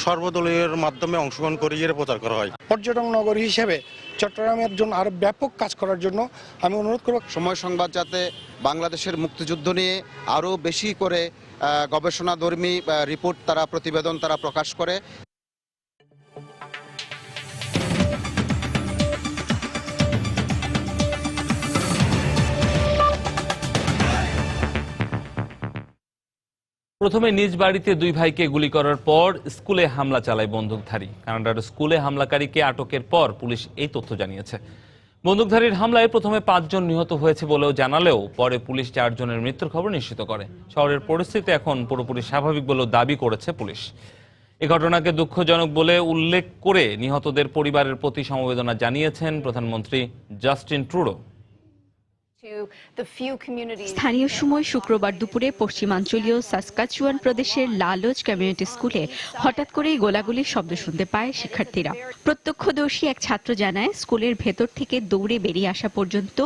সর্বদলীয়ের মাধ্যমে অংশগ্রহণ করিয়ে প্রচার করা হয়। পর্যটন নগরী হিসেবে চট্টগ্রামের জন্য আরো ব্যাপক কাজ করার জন্য আমি অনুরোধ করব সময় সংবাদ যাতে বাংলাদেশের মুক্তিযুদ্ধ নিয়ে আরো বেশি করে গবেষণাধর্মী রিপোর্ট তারা প্রতিবেদন তারা প্রকাশ করে। প্রথমে নিজ বাড়িতে 2 ভাইকে গুলি করার পর স্কুলে হামলা চালায় বন্দুকধারী। কানাডার স্কুলে হামলাকারীকে আটকের পর পুলিশ এই তথ্য জানিয়েছে। বন্দুকধারীর হামলায় প্রথমে 5 জন নিহত হয়েছে বলেও জানালেও পরে পুলিশ 4 জনের মৃত্যুর খবর নিশ্চিত করে। শহরের পরিস্থিতি এখন পুরোপুরি স্বাভাবিক বলেও দাবি করেছে পুলিশ। এই ঘটনাকে দুঃখজনক বলে উল্লেখ করে নিহতদের পরিবারের প্রতি সমবেদনা জানিয়েছেন প্রধানমন্ত্রী জাস্টিন ট্রুডো। স্থানীয় সময় শুক্রবার দুপুরে পশ্চিমাঞ্চলীয় সাসকাচুয়ান প্রদেশের লালোজ কমিউনিটি স্কুলে হঠাৎ করেই গোলাগুলির শব্দ শুনতে পায় শিক্ষার্থীরা। প্রত্যক্ষদর্শী এক ছাত্র জানায়, স্কুলের ভেতর থেকে দৌড়ে বেরিয়ে আসা পর্যন্ত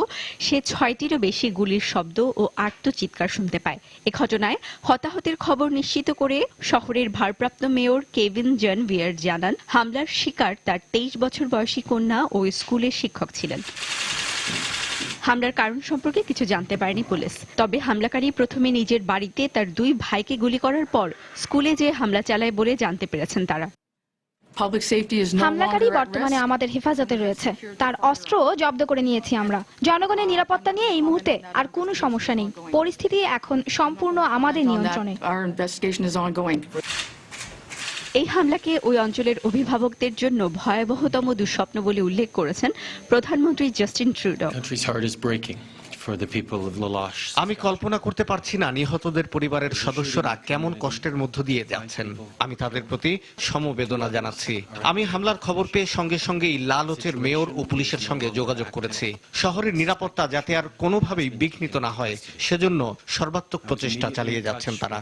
সে 6টিরও বেশি গুলির শব্দ ও আর্তচিৎকার শুনতে পায়। এ ঘটনায় হতাহতের খবর নিশ্চিত করে শহরের ভারপ্রাপ্ত মেয়র কেভিন জন ভিয়ার জানান, হামলার শিকার তার 23 বছর বয়সী কন্যা ও স্কুলের শিক্ষক ছিলেন। হামলার কারণ সম্পর্কে কিছু জানতে পারেনি পুলিশ। তবে হামলাকারী প্রথমে নিজের বাড়িতে তার 2 ভাইকে গুলি করার পর স্কুলে যে হামলা চালায় বলে জানতে পেরেছেন তারা। হামলাকারী বর্তমানে আমাদের হেফাজতে রয়েছে। তার অস্ত্র জব্দ করে নিয়েছি আমরা। জনগণের নিরাপত্তা নিয়ে এই মুহূর্তে আর কোনো সমস্যা নেই। পরিস্থিতি এখন সম্পূর্ণ আমাদের নিয়ন্ত্রণে। এই হামলাকে ওই অঞ্চলের অভিভাবকদের জন্য ভয়াবহতম দুঃস্বপ্ন বলে উল্লেখ করেছেন প্রধানমন্ত্রী জাস্টিন ট্রুডো। আমি কল্পনা করতে পারছি না নিহতদের পরিবারের সদস্যরা কেমন কষ্টের মধ্য দিয়ে যাচ্ছেন। আমি তাদের প্রতি সমবেদনা জানাচ্ছি। আমি হামলার খবর পেয়ে সঙ্গে সঙ্গেই লালোচের মেয়র ও পুলিশের সঙ্গে যোগাযোগ করেছি। শহরের নিরাপত্তা যাতে আর কোনোভাবেই বিঘ্নিত না হয় সেজন্য সর্বাত্মক প্রচেষ্টা চালিয়ে যাচ্ছেন তারা।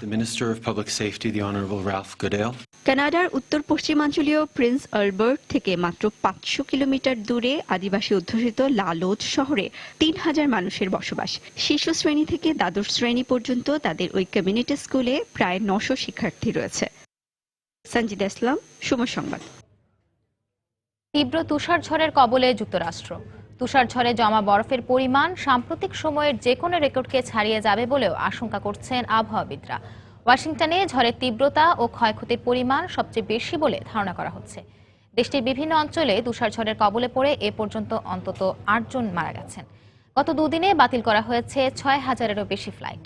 কানাডার উত্তর পশ্চিমাঞ্চলীয় প্রিন্স আলবার্ট থেকে মাত্র 500 কিলোমিটার দূরে আদিবাসী অধ্যুষিত লালোচ শহরে 3000 মানুষের বসবাস। শিশু শ্রেণী থেকে দ্বাদশ শ্রেণী পর্যন্ত তাদের ওই কমিউনিটি স্কুলে প্রায় 900 শিক্ষার্থী রয়েছে। সঞ্জিদা ইসলাম, সময় সংবাদ। তীব্র তুষার ঝড়ের কবলে যুক্তরাষ্ট্র। তুষার ঝড়ে জমা বরফের পরিমাণ সাম্প্রতিক সময়ের যে কোনো রেকর্ডকে ছাড়িয়ে যাবে বলেও আশঙ্কা করছেন আবহাওয়াবিদরা। ওয়াশিংটনে ঝড়ের তীব্রতা ও ক্ষয়ক্ষতির পরিমাণ সবচেয়ে বেশি বলে ধারণা করা হচ্ছে। দেশটির বিভিন্ন অঞ্চলে তুষার ঝড়ের কবলে পড়ে এ পর্যন্ত অন্তত 8 জন মারা গেছেন। গত দুদিনে বাতিল করা হয়েছে ৬,০০০-এরও বেশি ফ্লাইট।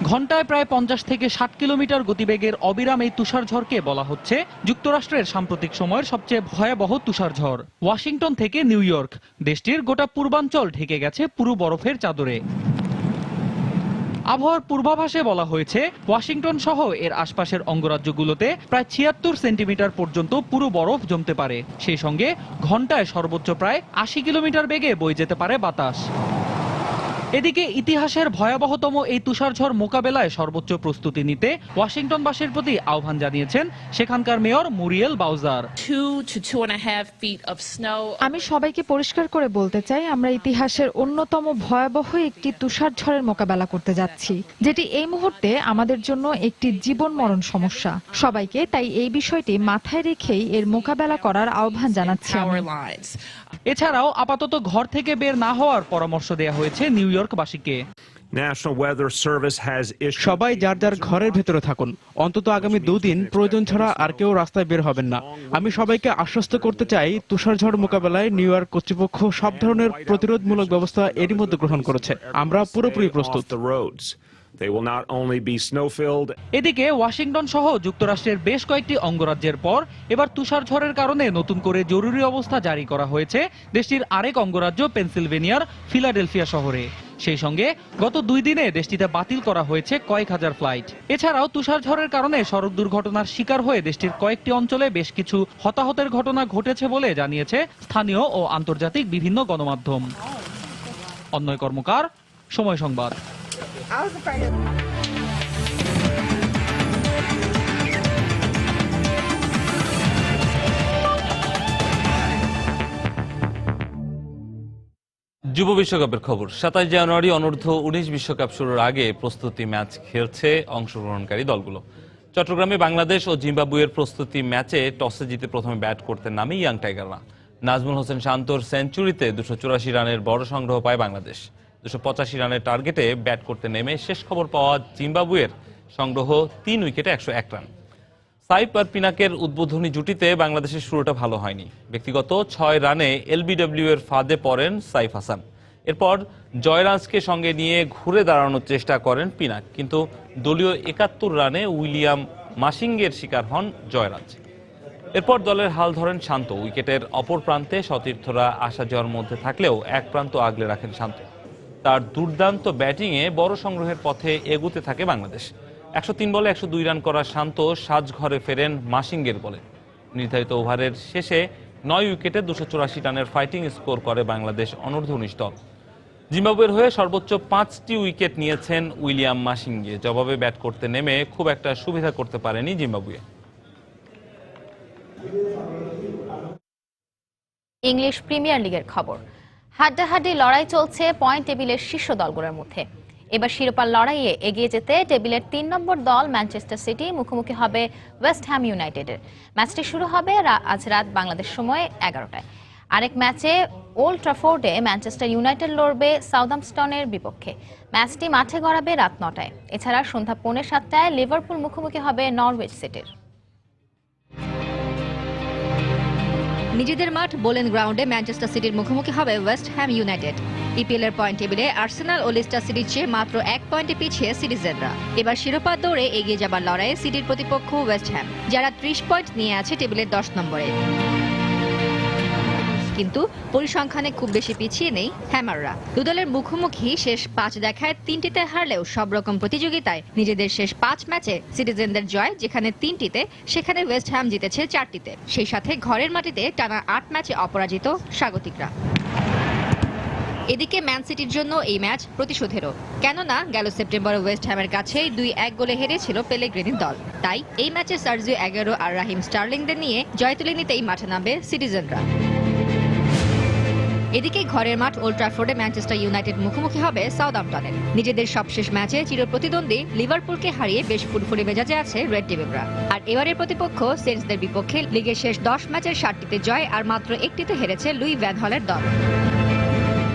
ঘন্টায় প্রায় 50 থেকে 60 কিলোমিটার গতিবেগের অবিরাম এই তুষারঝড়কে বলা হচ্ছে যুক্তরাষ্ট্রের সাম্প্রতিক সময়ের সবচেয়ে ভয়াবহ তুষারঝড়। ওয়াশিংটন থেকে নিউ ইয়র্ক, দেশটির গোটা পূর্বাঞ্চল ঢেকে গেছে পুরো বরফের চাদরে। আবহাওয়ার পূর্বাভাসে বলা হয়েছে ওয়াশিংটন সহ এর আশপাশের অঙ্গরাজ্যগুলোতে প্রায় 76 সেন্টিমিটার পর্যন্ত পুরো বরফ জমতে পারে। সেই সঙ্গে ঘন্টায় সর্বোচ্চ প্রায় 80 কিলোমিটার বেগে বয়ে যেতে পারে বাতাস। এদিকে ইতিহাসের ভয়াবহতম এই তুষারঝড় মোকাবেলায় সর্বোচ্চ প্রস্তুতি নিতে ওয়াশিংটনবাসীর প্রতি আহ্বান জানিয়েছেন সেখানকার মেয়র মুরিয়েল বাউজার। আমি সবাইকে পরিষ্কার করে বলতে চাই, আমরা ইতিহাসের অন্যতম ভয়াবহ একটি তুষারঝড়ের মোকাবেলা করতে যাচ্ছি, যেটি এই মুহূর্তে আমাদের জন্য একটি জীবন মরণ সমস্যা। সবাইকে তাই এই বিষয়টি মাথায় রেখেই এর মোকাবেলা করার আহ্বান জানাচ্ছি। এছাড়াও আপাতত ঘর থেকে বের না হওয়ার পরামর্শ দেওয়া হয়েছে নিউ ইয়র্কবাসীকে। সবাই যার যার ঘরের ভেতরে থাকুন, অন্তত আগামী 2 দিন প্রয়োজন ছাড়া আর কেউ রাস্তায় বের হবেন না। আমি সবাইকে আশ্বস্ত করতে চাই, তুষারঝড় মোকাবেলায় নিউ ইয়র্ক কর্তৃপক্ষ সব ধরনের প্রতিরোধমূলক ব্যবস্থা এরই মধ্যে গ্রহণ করেছে। আমরা পুরোপুরি প্রস্তুত। এদিকে ওয়াশিংটন সহ যুক্তরাষ্ট্রের বেশ কয়েকটি অঙ্গরাজ্যের পর এবার তুষারঝড়ের কারণে নতুন করে জরুরি অবস্থা জারি করা হয়েছে দেশটির আরেক অঙ্গরাজ্য পেনসিলভেনিয়ার ফিলাডেলফিয়া শহরে। সেই সঙ্গে গত 2 দিনে দেশটিতে বাতিল করা হয়েছে কয়েক হাজার ফ্লাইট। এছাড়াও তুষারঝড়ের কারণে সড়ক দুর্ঘটনার শিকার হয়ে দেশটির কয়েকটি অঞ্চলে বেশ কিছু হতাহতের ঘটনা ঘটেছে বলে জানিয়েছে স্থানীয় ও আন্তর্জাতিক বিভিন্ন গণমাধ্যম। অন্যয় কর্মকার, সময় সংবাদ। যুব বিশ্বকাপের খবর। 27 জানুয়ারি অনূর্ধ্ব 19 বিশ্বকাপ শুরুর আগে প্রস্তুতি ম্যাচ খেলছে অংশগ্রহণকারী দলগুলো। চট্টগ্রামে বাংলাদেশ ও জিম্বাবুয়ের প্রস্তুতি ম্যাচে টসে জিতে প্রথমে ব্যাট করতে নামে ইয়াং টাইগাররা। নাজমুল হোসেন শান্তর সেঞ্চুরিতে 284 রানের বড় সংগ্রহ পায় বাংলাদেশ। 285 রানের টার্গেটে ব্যাট করতে নেমে শেষ খবর পাওয়া জিম্বাবুয়ের সংগ্রহ 3 উইকেটে 101 রান। সাইফ আর পিনাকের উদ্বোধনী জুটিতে বাংলাদেশের শুরুটা ভালো হয়নি। ব্যক্তিগত 6 রানে এলবিডব্লিউ এর ফাঁদে পড়েন সাইফ হাসান। এরপর জয়রাজকে সঙ্গে নিয়ে ঘুরে দাঁড়ানোর চেষ্টা করেন পিনাক, কিন্তু দলীয় 71 রানে উইলিয়াম মাসিঙ্গের শিকার হন জয়রাজ। এরপর দলের হাল ধরেন শান্ত। উইকেটের অপর প্রান্তে সতীর্থরা আসা যাওয়ার মধ্যে থাকলেও এক প্রান্ত আগলে রাখেন শান্ত। তার দুর্দান্ত ব্যাটিংয়ে বড় সংগ্রহের পথে এগুতে থাকে বাংলাদেশ। 103 বলে 102 রান করা শান্ত সাজঘরে ফেরেন মাসিঙ্গের বলে। নির্ধারিত ওভারের শেষে 9 উইকেটে 284 রানের ফাইটিং স্কোর করে বাংলাদেশ অনূর্ধ্ব 19 দল। জিম্বাবুয়ের হয়ে সর্বোচ্চ 5টি উইকেট নিয়েছেন উইলিয়াম মাসিঙ্গে। জবাবে ব্যাট করতে নেমে খুব একটা সুবিধা করতে পারেনি জিম্বাবুয়ে। ইংলিশ প্রিমিয়ার লিগের খবর। হাড্ডাহাড্ডি লড়াই চলছে পয়েন্ট টেবিলের শীর্ষ দলগুলোর মধ্যে। এবার শিরোপার লড়াইয়ে এগিয়ে যেতে টেবিলের 3 নম্বর দল ম্যানচেস্টার সিটি মুখোমুখি হবে ওয়েস্ট হ্যাম ইউনাইটেডের। ম্যাচটি শুরু হবে আজ রাত বাংলাদেশ সময় 11টায়। আরেক ম্যাচে ওল্ড ট্রাফোর্ডে ম্যানচেস্টার ইউনাইটেড লড়বে সাউদাম্পটনের বিপক্ষে। ম্যাচটি মাঠে গড়াবে রাত 9টায়। এছাড়া সন্ধ্যা 7:45 লিভারপুল মুখোমুখি হবে নরউইচ সিটির। নিজেদের মাঠ বোলেন গ্রাউন্ডে ম্যানচেস্টার সিটির মুখোমুখি হবে ওয়েস্ট হ্যাম ইউনাইটেড। ইপিএল এর পয়েন্ট টেবিলে আর্সেনাল ও লিস্টার সিটির চেয়ে মাত্র 1 পয়েন্টে পিছিয়ে সিটিজেনরা। এবার শিরোপা দৌড়ে এগিয়ে যাবার লড়াইয়ে সিটির প্রতিপক্ষ ওয়েস্ট হ্যাম, যারা 30 পয়েন্ট নিয়ে আছে টেবিলের 10 নম্বরে। কিন্তু পরিসংখ্যানে খুব বেশি পিছিয়ে নেই হ্যামাররা। দুদলের মুখোমুখি শেষ 5 দেখায় 3টিতে হারলেও সব রকম প্রতিযোগিতায় নিজেদের শেষ 5 ম্যাচে সিটিজেনদের জয় যেখানে 3টিতে, সেখানে ওয়েস্ট হ্যাম জিতেছে 4টিতে। সেই সাথে ঘরের মাটিতে টানা 8 ম্যাচে অপরাজিত স্বাগতিকরা। এদিকে ম্যান সিটির জন্য এই ম্যাচ প্রতিশোধেরও, কেননা গেল সেপ্টেম্বরে ওয়েস্ট হ্যামের কাছে 2-1 গোলে হেরেছিল পেলেগ্রিনির দল। তাই এই ম্যাচে সার্জিও অ্যাগুয়েরো আর রাহিম স্টার্লিংদের নিয়ে জয় তুলে নিতেই মাঠে নামবে সিটিজেনরা। এদিকে ঘরের মাঠ ওল্ড ট্রাফোর্ডে ম্যানচেস্টার ইউনাইটেড মুখোমুখি হবে সাউদাম্পটনের। নিজেদের সবশেষ ম্যাচে চিরপ্রতিদ্বন্দ্বী লিভারপুলকে হারিয়ে বেশ ফুরফুরে মেজাজে আছে রেড ডেভিলরা। আর এবারের প্রতিপক্ষ সেন্টসদের বিপক্ষে লিগের শেষ 10 ম্যাচের 7টিতে জয় আর মাত্র 1টিতে হেরেছে লুই ভ্যান হলের দল।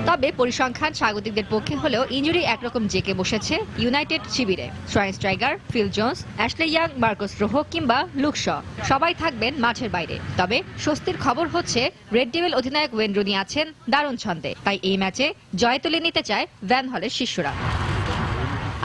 তবে তবে পরিসংখ্যান স্বাগতিকদের পক্ষে হলেও ইনজুরি একরকম জেকে বসেছে ইউনাইটেড শিবিরে। Schweinsteiger, Phil Jones, Ashley Young, Marcos Rojo কিংবা লুক শ সবাই থাকবেন মাঠের বাইরে। তবে স্বস্তির খবর হচ্ছে রেড ডেভিল অধিনায়ক ওয়েন রুনি আছেন দারুণ ছন্দে, তাই এই ম্যাচে জয় তুলে নিতে চায় ভ্যান হলের শিষ্যরা।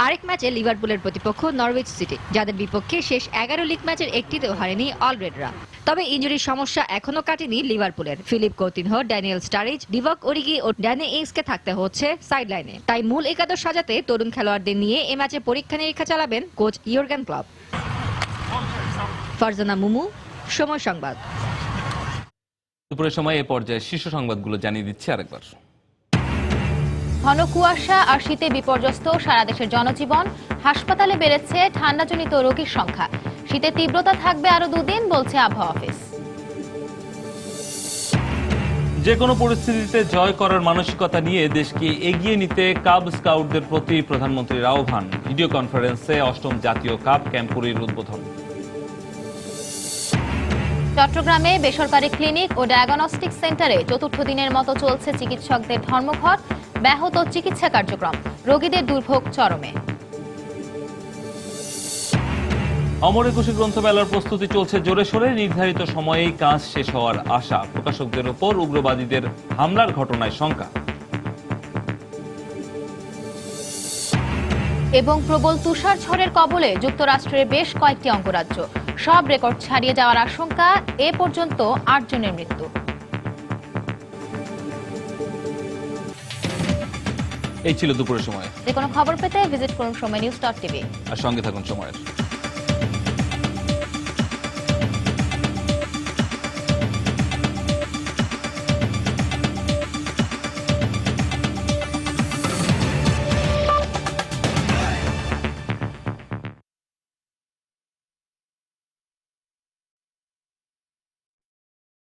আরেক ম্যাচে লিভারপুলের প্রতিপক্ষ নরউইচ সিটি, যাদের বিপক্ষে শেষ 11 লিগ ম্যাচের একটিতেও হারেনি অলরেডরা। তবে ইনজুরির সমস্যা এখনো কাটেনি লিভারপুলের। Philippe Coutinho, Daniel Sturridge, Divock Origi ও ড্যানি ইংসকে থাকতে হচ্ছে সাইডলাইনে। তাই মূল একাদশ সাজাতে তরুণ খেলোয়াড়দের নিয়ে এ ম্যাচে পরীক্ষা নিরীক্ষা চালাবেন coach Jürgen Klopp. Farzana Mumu, সময় সংবাদ। দুপুরের সময় এ পর্যায়ে শীর্ষ সংবাদগুলো জানিয়ে দিচ্ছি আরেকবার। ঘন কুয়াশা আর শীতে বিপর্যস্ত সারা দেশের জনজীবন। হাসপাতালে বেড়েছে ঠান্ডাজনিত রোগীর সংখ্যা। শীতের তীব্রতা থাকবে আরো 2 দিন, বলছে আবহাওয়া অফিস। যে কোনো পরিস্থিতিতে জয় করার মানসিকতা নিয়ে দেশকে এগিয়ে নিতে কাব স্কাউটদের প্রতি প্রধানমন্ত্রীর আহ্বান। ভিডিও কনফারেন্সে 8ম জাতীয় কাব ক্যাম্পুরির উদ্বোধন। চট্টগ্রামে বেসরকারি ক্লিনিক ও ডায়াগনস্টিক সেন্টারে 4র্থ দিনের মতো চলছে চিকিৎসকদের ধর্মঘট। ব্যাহত চিকিৎসা কার্যক্রম, রোগীদের দুর্ভোগ চরমে। অমর একুশে গ্রন্থমেলার প্রস্তুতি চলছে জোরে সোরে। নির্ধারিত সময়েই কাজ শেষ হওয়ার আশা। প্রকাশকদের ওপর উগ্রবাদীদের হামলার ঘটনায় শঙ্কা। এবং প্রবল তুষার ঝড়ের কবলে যুক্তরাষ্ট্রের বেশ কয়েকটি অঙ্গরাজ্য। সব রেকর্ড ছাড়িয়ে যাওয়ার আশঙ্কা। এ পর্যন্ত 8 জনের মৃত্যু। এই ছিল দুপুরের সময়। যে কোনো খবর পেতে ভিজিট করুন সময়নিউজ.tv আর সঙ্গে থাকুন সময়ের।